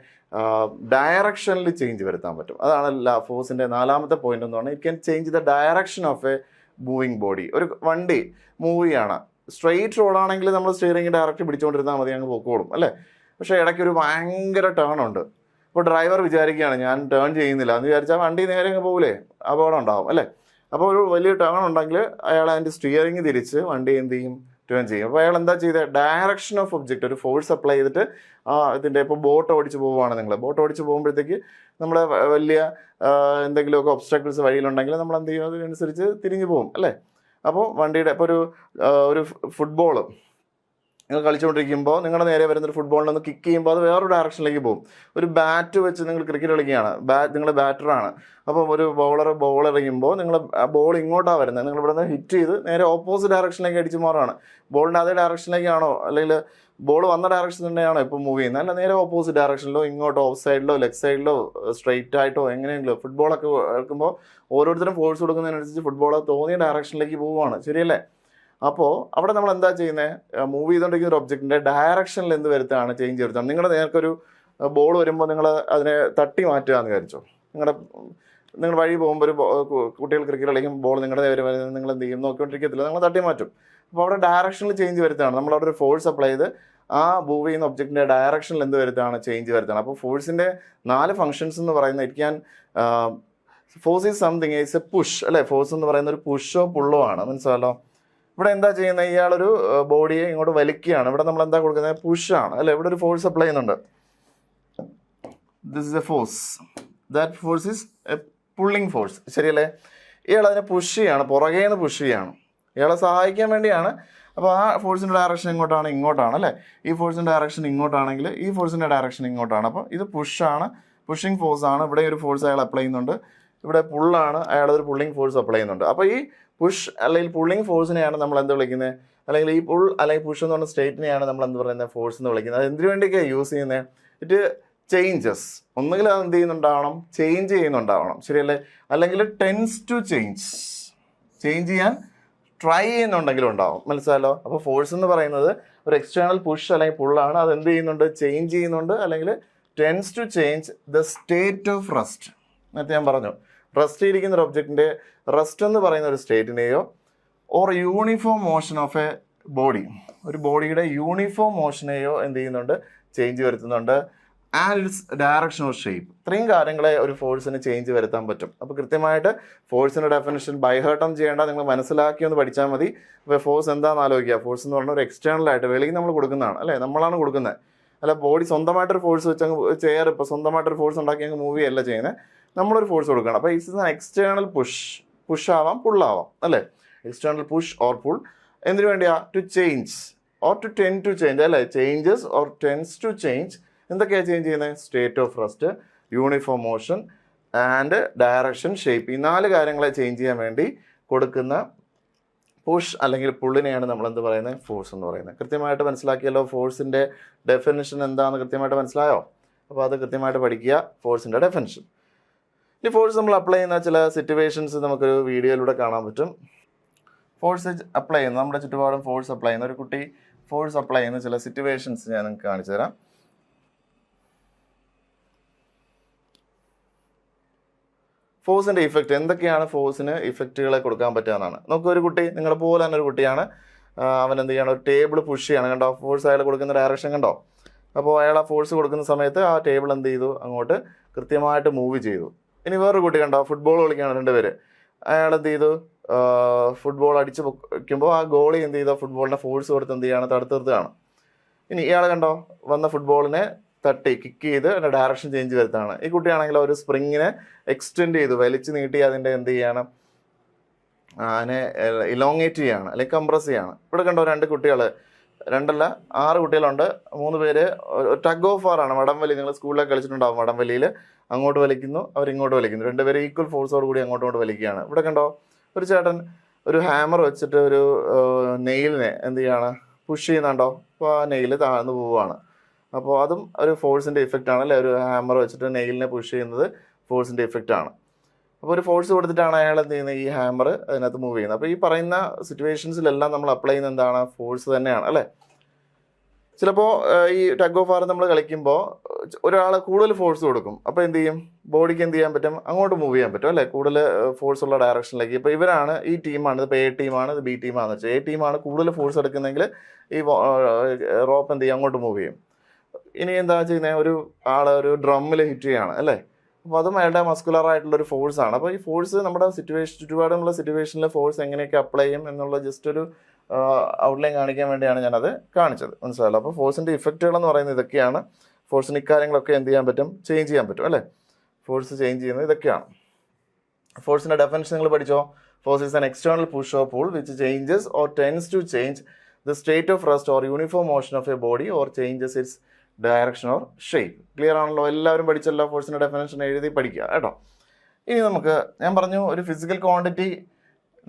ഡയറക്ഷനിൽ ചേഞ്ച് വരുത്താൻ പറ്റും. അതാണ് ഫോഴ്സിൻ്റെ നാലാമത്തെ പോയിന്റ് എന്ന് പറഞ്ഞാൽ it can change the direction of A moving body. ഒരു വണ്ടി മൂവ് ചെയ്യാണ്, സ്ട്രെയിറ്റ് റോഡാണെങ്കിൽ നമ്മൾ സ്റ്റിയറിംഗ് ഡയറക്റ്റ് പിടിച്ചുകൊണ്ടിരുന്നാൽ മതി, അങ്ങ് പൊക്കോളും അല്ലേ. പക്ഷേ ഇടയ്ക്ക് ഒരു ഭയങ്കര ടേൺ ഉണ്ട്. ഇപ്പോൾ ഡ്രൈവർ വിചാരിക്കുകയാണ് ഞാൻ ടേൺ ചെയ്യുന്നില്ല എന്ന് വിചാരിച്ചാൽ വണ്ടി നേരെ അങ്ങ് പോകില്ലേ, അപകടം ഉണ്ടാവും അല്ലേ. അപ്പോൾ ഒരു വലിയ ടേൺ ഉണ്ടെങ്കിൽ അയാൾ അതിൻ്റെ സ്റ്റിയറിംഗ് തിരിച്ച് വണ്ടി എന്ത് ചെയ്യും, ടേൺ ചെയ്യും. അപ്പോൾ അയാൾ എന്താ ചെയ്തത്, ഡയറക്ഷൻ ഓഫ് ഒബ്ജക്റ്റ് ഒരു ഫോഴ്സ് അപ്ലൈ ചെയ്തിട്ട് ഇതിൻ്റെ ഇപ്പോൾ ബോട്ട് ഓടിച്ച് പോവുകയാണ് നിങ്ങൾ. ബോട്ട് ഓടിച്ച് പോകുമ്പോഴത്തേക്ക് നമ്മുടെ വലിയ എന്തെങ്കിലുമൊക്കെ ഒബ്സ്ട്രക്കിൾസ് വഴിയിലുണ്ടെങ്കിൽ നമ്മൾ എന്ത് ചെയ്യും, അതിനനുസരിച്ച് തിരിഞ്ഞു പോകും അല്ലേ. അപ്പോൾ വണ്ടിയുടെ ഇപ്പോൾ ഒരു ഫുട്ബോൾ നിങ്ങൾ കളിച്ചുകൊണ്ടിരിക്കുമ്പോൾ നിങ്ങളുടെ നേരെ വരുന്നൊരു ഫുട്ബോളിനൊന്ന് കിക്ക് ചെയ്യുമ്പോൾ അത് വേറൊരു ഡയറക്ഷനിലേക്ക് പോകും. ഒരു ബാറ്റ് വെച്ച് നിങ്ങൾ ക്രിക്കറ്റ് കളിക്കുകയാണ്, നിങ്ങൾ ബാറ്ററാണ്. അപ്പോൾ ഒരു ബോൾ എറിയുമ്പോൾ നിങ്ങൾ ആ ബോൾ ഇങ്ങോട്ടാണ് വരുന്നത്, നിങ്ങൾ ഇവിടെ നിന്ന് ഹിറ്റ് ചെയ്ത് നേരെ ഓപ്പോസിറ്റ് ഡയറക്ഷനിലേക്ക് അടിച്ച് മാറുകയാണ്. ബോളിൻ്റെ അതേ ഡയറക്ഷനിലേക്കാണോ അല്ലെങ്കിൽ ബോൾ വന്ന ഡയറക്ഷൻ തന്നെയാണോ ഇപ്പോൾ മൂവ് ചെയ്യുന്നത്, അല്ല നേരെ ഓപ്പോസിറ്റ് ഡയറക്ഷനിലോ ഇങ്ങോട്ടോ ഓഫ് സൈഡിലോ ലെഗ് സൈഡിലോ സ്ട്രെയിറ്റ് ആയിട്ടോ എങ്ങനെയെങ്കിലും. ഫുട്ബോളൊക്കെ കളിക്കുമ്പോൾ ഓരോരുത്തരും ഫോഴ്സ് കൊടുക്കുന്നതിനനുസരിച്ച് ഫുട്ബോൾ തോന്നിയ ഡയറക്ഷനിലേക്ക് പോവുകയാണ്, ശരിയല്ലേ. അപ്പോൾ അവിടെ നമ്മൾ എന്താ ചെയ്യുന്നത്, മൂവ് ചെയ്തുകൊണ്ടിരിക്കുന്ന ഒരു ഒബ്ജക്റ്റിൻ്റെ ഡയറക്ഷനിൽ എന്ത് വരുത്തുകയാണ്, ചേഞ്ച് വരുത്തുകയാണ്. നിങ്ങളുടെ നേർക്കൊരു ബോൾ വരുമ്പോൾ നിങ്ങൾ അതിനെ തട്ടി മാറ്റുക എന്ന് വിചാരിച്ചോ. നിങ്ങൾ വഴി പോകുമ്പോൾ ഒരു കുട്ടികൾ ക്രിക്കറ്റ് കളിക്കുമ്പോൾ ബോൾ നിങ്ങളുടെ നേരെ വരുന്നത് നിങ്ങൾ എന്ത് ചെയ്യും, നോക്കിക്കൊണ്ടിരിക്കത്തില്ല, നിങ്ങൾ തട്ടി മാറ്റും. അപ്പോൾ അവിടെ ഡയറക്ഷനിൽ ചേഞ്ച് വരുത്താണ്. നമ്മളവിടെ ഒരു ഫോഴ്സ് അപ്ലൈ ചെയ്ത് ആ മൂവ് ചെയ്യുന്ന ഒബ്ജക്റ്റിൻ്റെ ഡയറക്ഷനിൽ എന്ത് വരുത്താണ്, ചേഞ്ച് വരുത്താണ്. അപ്പോൾ ഫോഴ്സിൻ്റെ 4 ഫങ്ഷൻസ് എന്ന് പറയുന്നത് it can force is something is A push അല്ലേ. ഫോഴ്സ് എന്ന് പറയുന്ന ഒരു പുഷോ പുള്ളോ ആണ്, മനസ്സിലല്ലോ. ഇവിടെ എന്താ ചെയ്യുന്നത്, ഇയാളൊരു ബോഡിയെ ഇങ്ങോട്ട് വലിക്കുകയാണ്. ഇവിടെ നമ്മൾ എന്താ കൊടുക്കുന്നത്, പുഷാണ് അല്ലേ. ഇവിടെ ഒരു ഫോഴ്സ് അപ്ലൈ ചെയ്യുന്നുണ്ട്. This is A force, that force is A pulling force, ശരിയല്ലേ. ഇയാൾ അതിനെ പുഷ് ചെയ്യാണ്, പുറകെ നിന്ന് പുഷ് ചെയ്യാണ്, ഇയാളെ സഹായിക്കാൻ വേണ്ടിയാണ്. അപ്പോൾ ആ ഫോഴ്സിൻ്റെ ഡയറക്ഷൻ ഇങ്ങോട്ടാണ്, ഇങ്ങോട്ടാണ് അല്ലേ. ഈ ഫോഴ്സിൻ്റെ ഡയറക്ഷൻ ഇങ്ങോട്ടാണെങ്കിൽ ഈ ഫോഴ്സിൻ്റെ ഡയറക്ഷൻ ഇങ്ങോട്ടാണ്. അപ്പോൾ ഇത് പുഷാണ്, പുഷിങ് ഫോഴ്സ് ആണ്. ഇവിടെ ഒരു ഫോഴ്സ് അയാൾ അപ്ലൈ ചെയ്യുന്നുണ്ട്. ഇവിടെ പുള്ളാണ്, അയാളൊരു പുള്ളിങ് ഫോഴ്സ് അപ്ലൈ ചെയ്യുന്നുണ്ട്. അപ്പോൾ ഈ പുഷ് അല്ലെങ്കിൽ പുള്ളിങ് ഫോഴ്സിനെയാണ് നമ്മൾ എന്ത് വിളിക്കുന്നത്, അല്ലെങ്കിൽ ഈ പുൾ അല്ലെങ്കിൽ പുഷ് എന്ന് പറഞ്ഞ സ്റ്റേറ്റിനെയാണ് നമ്മൾ എന്ത് പറയുന്നത്, ഫോഴ്സ് എന്ന് വിളിക്കുന്നത്. അത് എന്തിനു വേണ്ടിയൊക്കെയാണ് യൂസ് ചെയ്യുന്നത്, ഇറ്റ് ചേഞ്ചസ്. ഒന്നുകിൽ അത് എന്ത് ചെയ്യുന്നുണ്ടാവണം, ചേഞ്ച് ചെയ്യുന്നുണ്ടാവണം, ശരിയല്ലേ. അല്ലെങ്കിൽ ടെൻസ് ടു ചേഞ്ച് ചെയ്യാൻ ട്രൈ ചെയ്യുന്നുണ്ടെങ്കിലും ഉണ്ടാവും, മനസ്സിലായല്ലോ. അപ്പോൾ ഫോഴ്സ് എന്ന് പറയുന്നത് ഒരു എക്സ്റ്റേണൽ പുഷ് അല്ലെങ്കിൽ പുള്ളാണ്. അത് എന്ത് ചെയ്യുന്നുണ്ട്, ചേഞ്ച് ചെയ്യുന്നുണ്ട്, അല്ലെങ്കിൽ tends to change the state of rest. നേരത്തെ ഞാൻ പറഞ്ഞു, റെസ്റ്റ് ഇരിക്കുന്ന ഒരു ഒബ്ജക്റ്റിൻ്റെ റെസ്റ്റ് എന്ന് പറയുന്ന ഒരു സ്റ്റേറ്റിനെയോ or uniform motion of a body, ഒരു ബോഡിയുടെ യൂണിഫോം മോഷനെയോ എന്ത് ചെയ്യുന്നുണ്ട്, ചേഞ്ച് വരുത്തുന്നുണ്ട്. And its direction of shape. ഇത്രയും കാര്യങ്ങളെ ഒരു ഫോഴ്സിന് ചേഞ്ച് വരുത്താൻ പറ്റും. അപ്പോൾ കൃത്യമായിട്ട് ഫോഴ്സിൻ്റെ ഡെഫിനിഷൻ ബൈഹേർട്ടം ചെയ്യേണ്ട, നിങ്ങൾ മനസ്സിലാക്കി ഒന്ന് പഠിച്ചാൽ മതി. അപ്പോൾ ഫോഴ്സ് എന്താണെന്ന് ആലോചിക്കുക. ഫോഴ്സ് എന്ന് പറഞ്ഞാൽ ഒരു എക്സ്റ്റേണലായിട്ട് വെളിയിൽ നമ്മൾ കൊടുക്കുന്നതാണ് അല്ലേ, നമ്മളാണ് കൊടുക്കുന്നത്. അല്ല ബോഡി സ്വന്തമായിട്ടൊരു ഫോഴ്സ് വെച്ച് അങ്ങ് ചെയർ ഇപ്പോൾ സ്വന്തമായിട്ടൊരു ഫോഴ്സ് ഉണ്ടാക്കി അങ്ങ് മൂവ് ചെയ്യല്ല ചെയ്യുന്നത്, നമ്മളൊരു ഫോഴ്സ് കൊടുക്കണം. അപ്പോൾ ഇറ്റ്സ് ആൻ എക്സ്റ്റേണൽ പുഷ് ആവാം, പുള്ളാവാം അല്ലേ. എക്സ്റ്റേണൽ പുഷ് ഓർ പുൾ എന്തിനു വേണ്ടിയാ, to change or to tend to change അല്ലേ. Changes or tends to change. എന്തൊക്കെയാണ് ചേഞ്ച് ചെയ്യുന്നത്, state of rest, uniform motion and direction, shape. ഈ 4 കാര്യങ്ങളെ ചേഞ്ച് ചെയ്യാൻ വേണ്ടി കൊടുക്കുന്ന പുഷ് അല്ലെങ്കിൽ പുള്ളിനെയാണ് നമ്മൾ എന്ത് പറയുന്നത്, ഫോഴ്സ് എന്ന് പറയുന്നത്. കൃത്യമായിട്ട് മനസ്സിലാക്കിയല്ലോ. ഫോഴ്സിൻ്റെ ഡെഫിനിഷൻ എന്താണെന്ന് കൃത്യമായിട്ട് മനസ്സിലായോ. അപ്പോൾ അത് കൃത്യമായിട്ട് പഠിക്കുക, ഫോഴ്സിൻ്റെ ഡെഫിനിഷൻ. ഈ ഫോഴ്സ് നമ്മൾ അപ്ലൈ ചെയ്യുന്ന ചില സിറ്റുവേഷൻസ് നമുക്കൊരു വീഡിയോയിലൂടെ കാണാൻ പറ്റും. ഫോഴ്സ് അപ്ലൈ ചെയ്യുന്ന, നമ്മുടെ ചുറ്റുപാടും ഫോഴ്സ് അപ്ലൈ ചെയ്യുന്ന ഒരു കുട്ടി ഫോഴ്സ് അപ്ലൈ ചെയ്യുന്ന ചില സിറ്റുവേഷൻസ് ഞാൻ നിങ്ങൾക്ക് കാണിച്ചു തരാം. ഫോഴ്സിൻ്റെ ഇഫക്റ്റ് എന്തൊക്കെയാണ്, ഫോഴ്സിന് ഇഫക്റ്റുകളെ കൊടുക്കാൻ പറ്റുകയെന്നാണ്. നമുക്കൊരു കുട്ടി, നിങ്ങളെ പോലെ തന്നെ ഒരു കുട്ടിയാണ്, അവൻ എന്ത് ചെയ്യണം, ഒരു ടേബിൾ പുഷ് ചെയ്യണം, കണ്ടോ ഫോഴ്സ് അയാൾ കൊടുക്കുന്ന ഡയറക്ഷൻ കണ്ടോ. അപ്പോൾ അയാൾ ആ ഫോഴ്സ് കൊടുക്കുന്ന സമയത്ത് ആ ടേബിൾ എന്ത് ചെയ്തു, അങ്ങോട്ട് കൃത്യമായിട്ട് മൂവ് ചെയ്തു. ഇനി വേറൊരു കുട്ടി കണ്ടോ, ഫുട്ബോൾ കളിക്കുകയാണ് 2 പേര്. അയാൾ എന്ത് ചെയ്തു, ഫുട്ബോൾ അടിച്ച് വയ്ക്കുമ്പോൾ ആ ഗോളി എന്ത് ചെയ്തോ, ഫുട്ബോളിനെ ഫോഴ്സ് കൊടുത്ത് എന്ത് ചെയ്യാണ്, തടുത്ത് നിർത്തുകയാണ്. ഇനി ഇയാൾ കണ്ടോ, വന്ന ഫുട്ബോളിനെ തട്ടി കിക്ക് ചെയ്ത് അതിൻ്റെ ഡയറക്ഷൻ ചേഞ്ച് വരുത്താണ്. ഈ കുട്ടിയാണെങ്കിൽ ഒരു സ്പ്രിങ്ങിനെ എക്സ്റ്റെൻഡ് ചെയ്തു, വലിച്ച് നീട്ടി അതിൻ്റെ എന്ത് ചെയ്യാണ്, അതിനെ ഇലോങ്ങേറ്റ് ചെയ്യാണ് അല്ലെങ്കിൽ കംപ്രസ് ചെയ്യാണ്. ഇവിടെ കണ്ടോ 2 കുട്ടികൾ, 2 അല്ല 6 കുട്ടികളുണ്ട്. 3 പേര് ടഗ് ഓഫ് വാറാണ്, വടംവലി. നിങ്ങൾ സ്കൂളിലൊക്കെ കളിച്ചിട്ടുണ്ടാവും, വടംവലിയിൽ അങ്ങോട്ട് വലിക്കുന്നു, അവരിങ്ങോട്ട് വലിക്കുന്നു, 2 പേര് ഈക്വൽ ഫോഴ്സോട് കൂടി അങ്ങോട്ടും വലിക്കുകയാണ്. ഇവിടെ കണ്ടോ ഒരു ചേട്ടൻ ഒരു ഹാമർ വെച്ചിട്ട് ഒരു നെയിലിനെ എന്ത് ചെയ്യാണ്, പുഷ് ചെയ്യുന്നുണ്ടോ. അപ്പോൾ ആ നെയിൽ താഴ്ന്നു പോവുകയാണ്. അപ്പോൾ അതും ഒരു ഫോഴ്സിൻ്റെ ഇഫക്റ്റ് ആണ് അല്ലേ. ഒരു ഹാമർ വെച്ചിട്ട് നെയിലിനെ പുഷ് ചെയ്യുന്നത് ഫോഴ്സിൻ്റെ ഇഫക്റ്റ് ആണ്. അപ്പോൾ ഒരു ഫോഴ്സ് കൊടുത്തിട്ടാണ് അയാൾ എന്ത് ചെയ്യുന്നത്, ഈ ഹാമർ അതിനകത്ത് മൂവ് ചെയ്യുന്നത്. അപ്പോൾ ഈ പറയുന്ന സിറ്റുവേഷൻസിലെല്ലാം നമ്മൾ അപ്ലൈ ചെയ്യുന്ന എന്താണ്, ഫോഴ്സ് തന്നെയാണ് അല്ലേ. ചിലപ്പോൾ ഈ ടഗ് ഓഫ് വാർ നമ്മൾ കളിക്കുമ്പോൾ ഒരാൾ കൂടുതൽ ഫോഴ്സ് കൊടുക്കും. അപ്പോൾ എന്ത് ചെയ്യും, ബോഡിക്ക് എന്ത് ചെയ്യാൻ പറ്റും, അങ്ങോട്ട് മൂവ് ചെയ്യാൻ പറ്റും അല്ലേ, കൂടുതൽ ഫോഴ്സ് ഉള്ള ഡയറക്ഷനിലേക്ക്. ഇപ്പോൾ ഇവരാണ്, ഈ ടീമാണ്, ഇതിപ്പോൾ എ ടീമാണ്, ഇത് ബി ടീമാണെന്ന് വെച്ചാൽ എ ടീമാണ് കൂടുതൽ ഫോഴ്സ് എടുക്കുന്നതെങ്കിൽ ഈ റോപ്പ് എന്ത് ചെയ്യും, അങ്ങോട്ട് മൂവ് ചെയ്യും. ഇനി എന്താ ചെയ്യുന്നത്, ഒരു ഒരു ഡ്രമ്മിൽ ഹിറ്റ് ചെയ്യുകയാണ് അല്ലേ. അപ്പോൾ അതും അയാളുടെ മസ്കുലർ ആയിട്ടുള്ളൊരു ഫോഴ്സാണ്. അപ്പോൾ ഈ ഫോഴ്സ് നമ്മുടെ ചുറ്റുപാടുമുള്ള സിറ്റുവേഷനിൽ ഫോഴ്സ് എങ്ങനെയൊക്കെ അപ്ലൈ ചെയ്യും എന്നുള്ള ജസ്റ്റ് ഒരു ഔട്ട്ലൈൻ കാണിക്കാൻ വേണ്ടിയാണ് ഞാനത് കാണിച്ചത്, മനസ്സിലായല്ലോ. അപ്പോൾ ഫോഴ്സിൻ്റെ ഇഫക്റ്റുകളെന്ന് പറയുന്നത് ഇതൊക്കെയാണ്. ഫോഴ്സിന് ഇക്കാര്യങ്ങളൊക്കെ എന്ത് ചെയ്യാൻ പറ്റും, ചേഞ്ച് ചെയ്യാൻ പറ്റും അല്ലേ. ഫോഴ്സ് ചേഞ്ച് ചെയ്യുന്നത് ഇതൊക്കെയാണ്. ഫോഴ്സിൻ്റെ ഡെഫിനിഷൻ നിങ്ങൾ പഠിച്ചോ. Force is an external push or pull which changes or tends to change the state of rest or uniform motion of a body or changes its direction or shape. Clear ആണല്ലോ, എല്ലാവരും പഠിച്ചല്ലോ. ഫോഴ്സിൻ്റെ definition എഴുതി പഠിക്കുക കേട്ടോ. ഇനി നമുക്ക്, ഞാൻ പറഞ്ഞു, ഒരു ഫിസിക്കൽ ക്വാണ്ടിറ്റി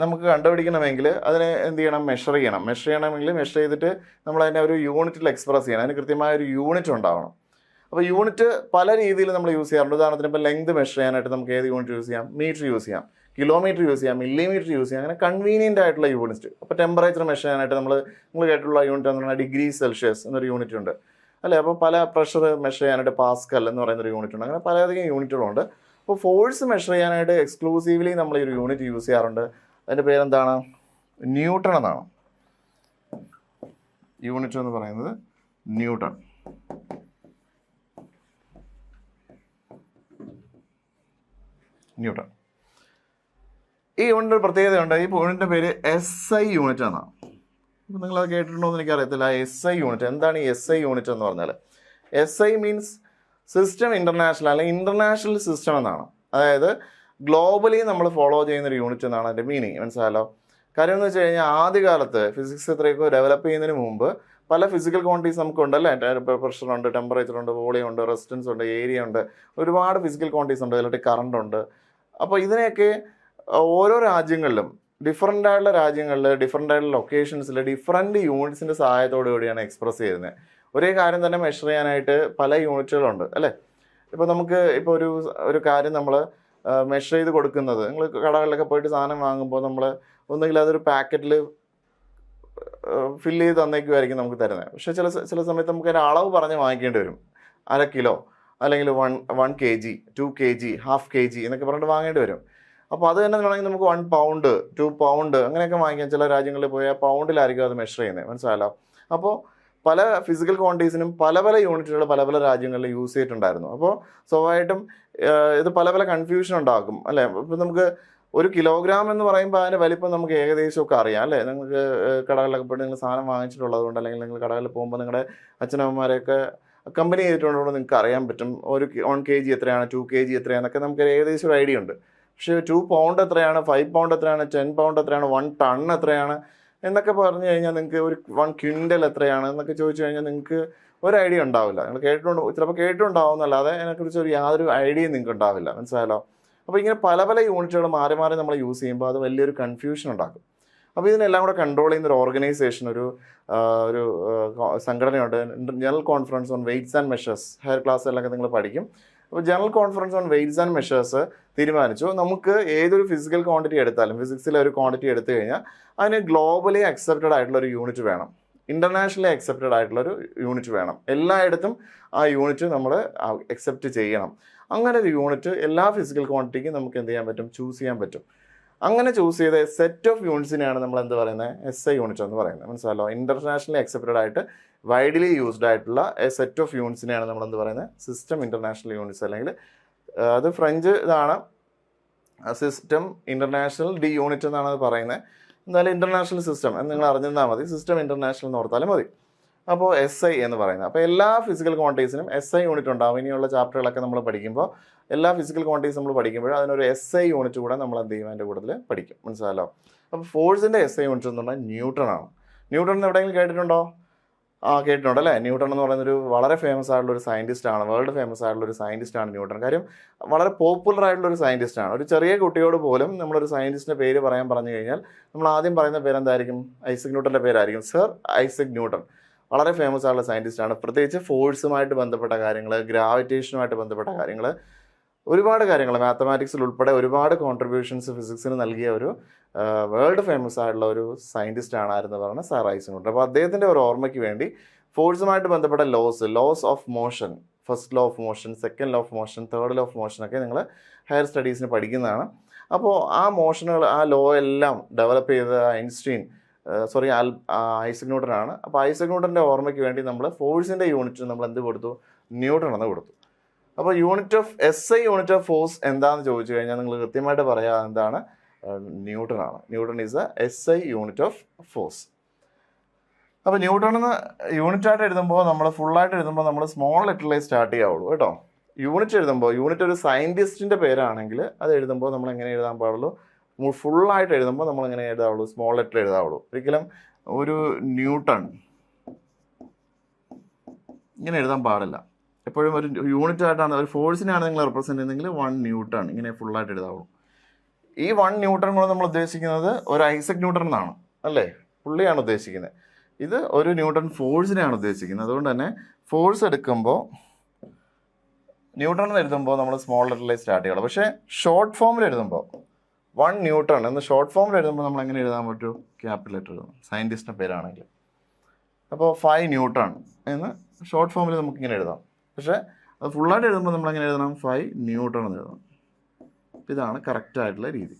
നമുക്ക് കണ്ടുപിടിക്കണമെങ്കിൽ അതിനെ എന്ത് ചെയ്യണം, മെഷർ ചെയ്യണം. മെഷർ ചെയ്യണമെങ്കിൽ മെഷർ ചെയ്തിട്ട് നമ്മൾ അതിനെ ഒരു യൂണിറ്റിൽ എക്സ്പ്രസ് ചെയ്യണം. അതിന് കൃത്യമായ ഒരു യൂണിറ്റ് ഉണ്ടാവണം. അപ്പോൾ യൂണിറ്റ് പല രീതിയിൽ നമ്മൾ യൂസ് ചെയ്യാറുണ്ട്. ഉദാഹരണത്തിന് ഇപ്പോൾ ലെങ്ത് മെഷർ ചെയ്യാനായിട്ട് നമുക്ക് ഏത് യൂണിറ്റ് യൂസ് ചെയ്യാം, മീറ്റർ യൂസ് ചെയ്യാം, കിലോമീറ്റർ യൂസ് ചെയ്യാം, മില്ലിമീറ്റർ യൂസ് ചെയ്യാം, അങ്ങനെ കൺവീനിയൻ്റ് ആയിട്ടുള്ള യൂണിറ്റ്. അപ്പോൾ ടെമ്പറേച്ചർ മെഷർ ചെയ്യാനായിട്ട് നിങ്ങൾ കേട്ടിട്ടുള്ള യൂണിറ്റ് എന്ന് പറഞ്ഞാൽ ഡിഗ്രി സെൽഷ്യസ് എന്നൊരു യൂണിറ്റ് ഉണ്ട് അല്ലേ. അപ്പോൾ പല പ്രഷർ മെഷർ ചെയ്യാനായിട്ട് പാസ്കൽ എന്ന് പറയുന്നൊരു യൂണിറ്റ് ഉണ്ട്. അങ്ങനെ പലധികം യൂണിറ്റുകളുണ്ട്. അപ്പോൾ ഫോഴ്സ് മെഷർ ചെയ്യാനായിട്ട് എക്സ്ക്ലൂസീവ്ലി നമ്മൾ ഈ ഒരു യൂണിറ്റ് യൂസ് ചെയ്യാറുണ്ട്. അതിൻ്റെ പേരെന്താണ്? ന്യൂട്ടൺ എന്നാണ്. യൂണിറ്റ് എന്ന് പറയുന്നത് ന്യൂട്ടൺ. ന്യൂട്ടൺ. ഈ യൂണിറ്റ് ഒരു പ്രത്യേകതയുണ്ട്. ഈ യൂണിറ്റിൻ്റെ പേര് SI യൂണിറ്റ് എന്നാണ്. അപ്പോൾ നിങ്ങളത് കേട്ടിട്ടുണ്ടോ എന്ന് എനിക്കറിയത്തില്ല. SI യൂണിറ്റ് എന്താണ്? ഈ SI യൂണിറ്റ് എന്ന് പറഞ്ഞാൽ SI മീൻസ് സിസ്റ്റം ഇൻ്റർനാഷണൽ, അല്ലെങ്കിൽ ഇൻ്റർനാഷണൽ സിസ്റ്റം എന്നാണ്. അതായത് ഗ്ലോബലി നമ്മൾ ഫോളോ ചെയ്യുന്നൊരു യൂണിറ്റ് എന്നാണ് അതിൻ്റെ മീനിങ്. മനസ്സിലായല്ലോ? കാര്യം എന്ന് വെച്ച് കഴിഞ്ഞാൽ ആദ്യകാലത്ത് ഫിസിക്സ് ഇത്രയൊക്കെ ഡെവലപ്പ് ചെയ്യുന്നതിന് മുമ്പ് പല ഫിസിക്കൽ ക്വാണ്ടിറ്റീസ് നമുക്കുണ്ടല്ലേ. പ്രഷറുണ്ട്, ടെമ്പറേച്ചറുണ്ട്, വോളിയം ഉണ്ട്, റെസിസ്റ്റൻസ് ഉണ്ട്, ഏരിയ ഉണ്ട്, ഒരുപാട് ഫിസിക്കൽ ക്വാണ്ടിറ്റീസ് ഉണ്ട്, ഇലക്ട്രിക് കറണ്ട് ഉണ്ട്. അപ്പോൾ ഇതിനെയൊക്കെ ഓരോ രാജ്യങ്ങളിലും ഡിഫറൻ്റ് ആയിട്ടുള്ള രാജ്യങ്ങളിൽ ഡിഫറൻ്റ് ആയിട്ടുള്ള ലൊക്കേഷൻസിൽ ഡിഫറൻറ്റ് യൂണിറ്റ്സിൻ്റെ സഹായത്തോടു കൂടിയാണ് എക്സ്പ്രസ് ചെയ്യുന്നത്. ഒരേ കാര്യം തന്നെ മെഷർ ചെയ്യാനായിട്ട് പല യൂണിറ്റുകളുണ്ട് അല്ലേ. ഇപ്പോൾ നമുക്ക് ഇപ്പോൾ ഒരു കാര്യം നമ്മൾ മെഷർ ചെയ്ത് കൊടുക്കുന്നത്, നിങ്ങൾ കടകളിലൊക്കെ പോയിട്ട് സാധനം വാങ്ങുമ്പോൾ നമ്മൾ ഒന്നുകിൽ അതൊരു പാക്കറ്റിൽ ഫില്ല് ചെയ്ത് തന്നേക്കുമായിരിക്കും നമുക്ക് തരുന്നത്. പക്ഷേ ചില സമയത്ത് നമുക്ക് അതിൻ്റെ അളവ് പറഞ്ഞ് വാങ്ങിക്കേണ്ടി വരും. 1/2 കിലോ അല്ലെങ്കിൽ 1 kg, 2 kg, 1/2 kg എന്നൊക്കെ പറഞ്ഞിട്ട് വാങ്ങേണ്ടി വരും. അപ്പോൾ അത് തന്നെ വേണമെങ്കിൽ നമുക്ക് 1 പൗണ്ട് 2 പൗണ്ട് അങ്ങനെയൊക്കെ വാങ്ങിക്കാം. ചില രാജ്യങ്ങളിൽ പോയാൽ പൗണ്ടിലായിരിക്കും അത് മെഷർ ചെയ്യുന്നത്. മനസ്സിലായല്ലോ? അപ്പോൾ പല ഫിസിക്കൽ ക്വാണ്ടിറ്റീസിനും പല പല യൂണിറ്റുകൾ പല പല രാജ്യങ്ങളിൽ യൂസ് ചെയ്തിട്ടുണ്ടായിരുന്നു. അപ്പോൾ സ്വാഭാവികമായിട്ടും ഇത് പല പല കൺഫ്യൂഷൻ ഉണ്ടാക്കും അല്ലേ. ഇപ്പോൾ നമുക്ക് 1 കിലോഗ്രാം എന്ന് പറയുമ്പോൾ അതിൻ്റെ വലിപ്പം നമുക്ക് ഏകദേശമൊക്കെ അറിയാം അല്ലേ. നിങ്ങൾക്ക് കടകളിലൊക്കെ പോയിട്ട് നിങ്ങൾ സാധനം വാങ്ങിച്ചിട്ടുള്ളത് കൊണ്ട്, അല്ലെങ്കിൽ നിങ്ങൾ കടകളിൽ പോകുമ്പോൾ നിങ്ങളുടെ അച്ഛനമ്മമാരെയൊക്കെ കമ്പനി ചെയ്തിട്ടുള്ളതുകൊണ്ട് നിങ്ങൾക്ക് അറിയാൻ പറ്റും 1 kg എത്രയാണ്, 2 kg എത്രയാണെന്നൊക്കെ നമുക്ക് ഏകദേശം ഒരു ഐഡിയ ഉണ്ട്. പക്ഷേ 2 പൗണ്ട് എത്രയാണ്, 5 പൗണ്ട് എത്രയാണ്, 10 പൗണ്ട് എത്രയാണ്, 1 ടൺ എത്രയാണ് എന്നൊക്കെ പറഞ്ഞു കഴിഞ്ഞാൽ നിങ്ങൾക്ക് 1 ക്വിൻ്റൽ എത്രയാണ് എന്നൊക്കെ ചോദിച്ചു കഴിഞ്ഞാൽ നിങ്ങൾക്ക് ഒരു ഐഡിയ ഉണ്ടാവില്ല. നിങ്ങൾ ചിലപ്പോൾ കേട്ടിട്ടുണ്ടാവുന്നല്ലാതെ അതിനെക്കുറിച്ച് യാതൊരു ഐഡിയയും നിങ്ങൾക്ക് ഉണ്ടാവില്ല. മനസ്സിലായല്ലോ? അപ്പോൾ ഇങ്ങനെ പല പല യൂണിറ്റുകൾ മാറി മാറി നമ്മൾ യൂസ് ചെയ്യുമ്പോൾ അത് വലിയൊരു കൺഫ്യൂഷൻ ഉണ്ടാക്കും. അപ്പോൾ ഇതിനെല്ലാം കൂടെ കൺട്രോൾ ചെയ്യുന്ന ഒരു ഓർഗനൈസേഷൻ, ഒരു സംഘടനയുണ്ട്. General conference on weights and measures. Higher ക്ലാസ്സിലൊക്കെ നിങ്ങൾ പഠിക്കും. അപ്പോൾ general conference on weights and measures തീരുമാനിച്ചു, നമുക്ക് ഏതൊരു ഫിസിക്കൽ ക്വാണ്ടിറ്റി എടുത്താലും, ഫിസിക്സിലെ ഒരു ക്വാണ്ടിറ്റി എടുത്തു കഴിഞ്ഞാൽ അതിന് ഗ്ലോബലി അക്സെപ്റ്റഡ് ആയിട്ടുള്ള ഒരു യൂണിറ്റ് വേണം, ഇൻ്റർനാഷണലി അക്സെപ്റ്റഡ് ആയിട്ടുള്ളൊരു യൂണിറ്റ് വേണം. എല്ലായിടത്തും ആ യൂണിറ്റ് നമ്മൾ അക്സെപ്റ്റ് ചെയ്യണം. അങ്ങനെ ഒരു യൂണിറ്റ് എല്ലാ ഫിസിക്കൽ ക്വാണ്ടിറ്റിക്കും നമുക്ക് എന്ത് ചെയ്യാൻ പറ്റും? ചൂസ് ചെയ്യാൻ പറ്റും. അങ്ങനെ ചൂസ് ചെയ്ത സെറ്റ് ഓഫ് യൂണിറ്റ്സിനെയാണ് നമ്മൾ എന്ത് പറയുന്നത്? SI യൂണിറ്റ് എന്ന് പറയുന്നത്. മനസ്സിലല്ലോ? ഇൻ്റർനാഷണലി അക്സെപ്റ്റഡ് ആയിട്ട് വൈഡ്ലി യൂസ്ഡ് ആയിട്ടുള്ള സെറ്റ് ഓഫ് യൂണിറ്റ്സിനെയാണ് നമ്മൾ എന്ത് പറയുന്നത്? സിസ്റ്റം ഇൻ്റർനാഷണൽ യൂണിറ്റ്സ്, അല്ലെങ്കിൽ അത് ഫ്രഞ്ച് ഇതാണ്, സിസ്റ്റം ഇൻ്റർനാഷണൽ ഡി യൂണിറ്റ് എന്നാണ് അത് പറയുന്നത്. എന്തായാലും ഇൻ്റർനാഷണൽ സിസ്റ്റം എന്ന് നിങ്ങൾ അറിഞ്ഞിരുന്നാൽ മതി, സിസ്റ്റം ഇൻ്റർനാഷണൽ എന്ന് ഓർത്താലും മതി. അപ്പോൾ SI എന്ന് പറയുന്നത്, അപ്പോൾ എല്ലാ ഫിസിക്കൽ ക്വാണ്ടിറ്റീസിനും SI യൂണിറ്റ് ഉണ്ടാവും. ഇനിയുള്ള ചാപ്റ്ററുകളൊക്കെ നമ്മൾ പഠിക്കുമ്പോൾ എല്ലാ ഫിസിക്കൽ ക്വാണ്ടിറ്റീസ് നമ്മൾ പഠിക്കുമ്പോൾ അതിനൊരു SI യൂണിറ്റ് കൂടെ നമ്മൾ എന്ത് ചെയ്യും? അതിൻ്റെ കൂടുതൽ പഠിക്കും. മനസ്സിലായല്ലോ? അപ്പോൾ ഫോഴ്സിൻ്റെ SI യൂണിറ്റ് എന്ന് പറഞ്ഞാൽ ന്യൂട്ടൺ ആണ്. ന്യൂട്ടൺ എന്ന് എവിടെയെങ്കിലും കേട്ടിട്ടുണ്ടോ? കേട്ടിട്ടുണ്ട് അല്ലേ. ന്യൂട്ടൺ എന്ന് പറയുന്നൊരു വളരെ ഫേമസ് ആയിട്ടുള്ള ഒരു സയൻറ്റിസ്റ്റാണ്, വേൾഡ് ഫേമസ് ആയിട്ടുള്ള ഒരു സയൻറ്റിസ്റ്റാണ് ന്യൂട്ടൺ. കാര്യം വളരെ പോപ്പുലർ ആയിട്ടുള്ള ഒരു സയൻറ്റിസ്റ്റാണ്. ഒരു ചെറിയ കുട്ടിയോട് പോലും നമ്മളൊരു സയൻറ്റിസ്റ്റിൻ്റെ പേര് പറഞ്ഞു കഴിഞ്ഞാൽ നമ്മൾ ആദ്യം പറയുന്ന പേരെന്തായിരിക്കും? ഐസക് ന്യൂട്ടൻ്റെ പേരായിരിക്കും. Sir Isaac Newton. വളരെ ഫേമസ് ആയിട്ടുള്ള സയൻറ്റിസ്റ്റാണ്. പ്രത്യേകിച്ച് ഫോഴ്സുമായിട്ട് ബന്ധപ്പെട്ട കാര്യങ്ങൾ, ഗ്രാവിറ്റേഷനുമായിട്ട് ബന്ധപ്പെട്ട കാര്യങ്ങൾ, ഒരുപാട് കാര്യങ്ങൾ, മാത്തമാറ്റിക്സിൽ ഉൾപ്പെടെ ഒരുപാട് കോൺട്രിബ്യൂഷൻസ് ഫിസിക്സിന് നൽകിയ ഒരു വേൾഡ് ഫേമസ് ആയിട്ടുള്ള ഒരു സയൻറ്റിസ്റ്റാണ് ആരെന്ന് പറയുന്നത് സർ ഐസക് ന്യൂട്ടൺ. അപ്പോൾ അദ്ദേഹത്തിൻ്റെ ഒരു ഓർമ്മയ്ക്ക് വേണ്ടി ഫോഴ്സുമായിട്ട് ബന്ധപ്പെട്ട laws of motion, first law of motion, second law of motion, third law of motion ഒക്കെ നിങ്ങൾ ഹയർ സ്റ്റഡീസിന് പഠിക്കുന്നതാണ്. അപ്പോൾ ആ മോഷനുകൾ, ആ ലോ എല്ലാം ഡെവലപ്പ് ചെയ്തത് ഐസക് ന്യൂട്ടൺ ആണ്. അപ്പോൾ ഐസക് ന്യൂട്ടൻ്റെ ഓർമ്മയ്ക്ക് വേണ്ടി നമ്മൾ ഫോഴ്സിൻ്റെ യൂണിറ്റ് നമ്മൾ എന്ത് കൊടുത്തു? ന്യൂട്ടൺ എന്ന് കൊടുത്തു. അപ്പോൾ unit of SI unit of force എന്താണെന്ന് ചോദിച്ചു കഴിഞ്ഞാൽ നിങ്ങൾ കൃത്യമായിട്ട് പറയാം എന്താണ്? ന്യൂട്ടൺ ആണ്. Newton is A SI unit of force. അപ്പോൾ ന്യൂട്ടൺ എന്ന് യൂണിറ്റായിട്ട് എഴുതുമ്പോൾ നമ്മൾ ഫുള്ളായിട്ട് എഴുതുമ്പോൾ നമ്മൾ സ്മോൾ ലെറ്ററിലേ സ്റ്റാർട്ട് ചെയ്യാവുള്ളൂ കേട്ടോ. യൂണിറ്റ് എഴുതുമ്പോൾ, യൂണിറ്റ് ഒരു സയൻറ്റിസ്റ്റിൻ്റെ പേരാണെങ്കിൽ അത് എഴുതുമ്പോൾ നമ്മൾ എങ്ങനെ എഴുതാൻ പാടുള്ളൂ? ഫുള്ളായിട്ട് എഴുതുമ്പോൾ നമ്മൾ എങ്ങനെ എഴുതാവുള്ളൂ? Small letter എഴുതാവുള്ളൂ. ഒരിക്കലും ഒരു ന്യൂട്ടൺ ഇങ്ങനെ എഴുതാൻ പാടില്ല. എപ്പോഴും ഒരു യൂണിറ്റ് ആയിട്ടാണ്, ഒരു ഫോഴ്സിനെയാണ് നിങ്ങൾ റെപ്രസെൻറ്റ് ചെയ്യുന്നതെങ്കിൽ 1 ന്യൂട്ടൺ ഇങ്ങനെ ഫുള്ളായിട്ട് എഴുതാവുള്ളൂ. ഈ 1 ന്യൂട്ടൺ കൂടെ നമ്മൾ ഉദ്ദേശിക്കുന്നത് ഒരു ഐസക് ന്യൂട്ടൺ എന്നാണ് അല്ലേ, പുള്ളിയാണ് ഉദ്ദേശിക്കുന്നത്. ഇത് ഒരു ന്യൂട്ടൺ ഫോഴ്സിനെയാണ് ഉദ്ദേശിക്കുന്നത്. അതുകൊണ്ട് തന്നെ ഫോഴ്സ് എടുക്കുമ്പോൾ ന്യൂട്ടൺ എന്ന് എഴുതുമ്പോൾ നമ്മൾ സ്മോൾ ലെറ്ററിലേക്ക് സ്റ്റാർട്ട് ചെയ്യണം. പക്ഷേ ഷോർട്ട് ഫോമിൽ എഴുതുമ്പോൾ 1 ന്യൂട്ടൺ എന്ന് ഷോർട്ട് ഫോമിൽ എഴുതുമ്പോൾ നമ്മൾ എങ്ങനെ എഴുതാൻ പറ്റും? ക്യാപിറ്റൽ ലെറ്റർ എഴുതണം, സയൻറ്റിസ്റ്റിൻ്റെ പേരാണെങ്കിൽ. അപ്പോൾ 5 ന്യൂട്ടൺ എന്ന് ഷോർട്ട് ഫോമിൽ നമുക്കിങ്ങനെ എഴുതാം. പക്ഷേ അത് ഫുള്ളായിട്ട് എഴുതുമ്പോൾ നമ്മൾ എങ്ങനെ എഴുതണം? 5 ന്യൂട്ടൺ എന്ന് എഴുതണം. ഇതാണ് കറക്റ്റായിട്ടുള്ള രീതി.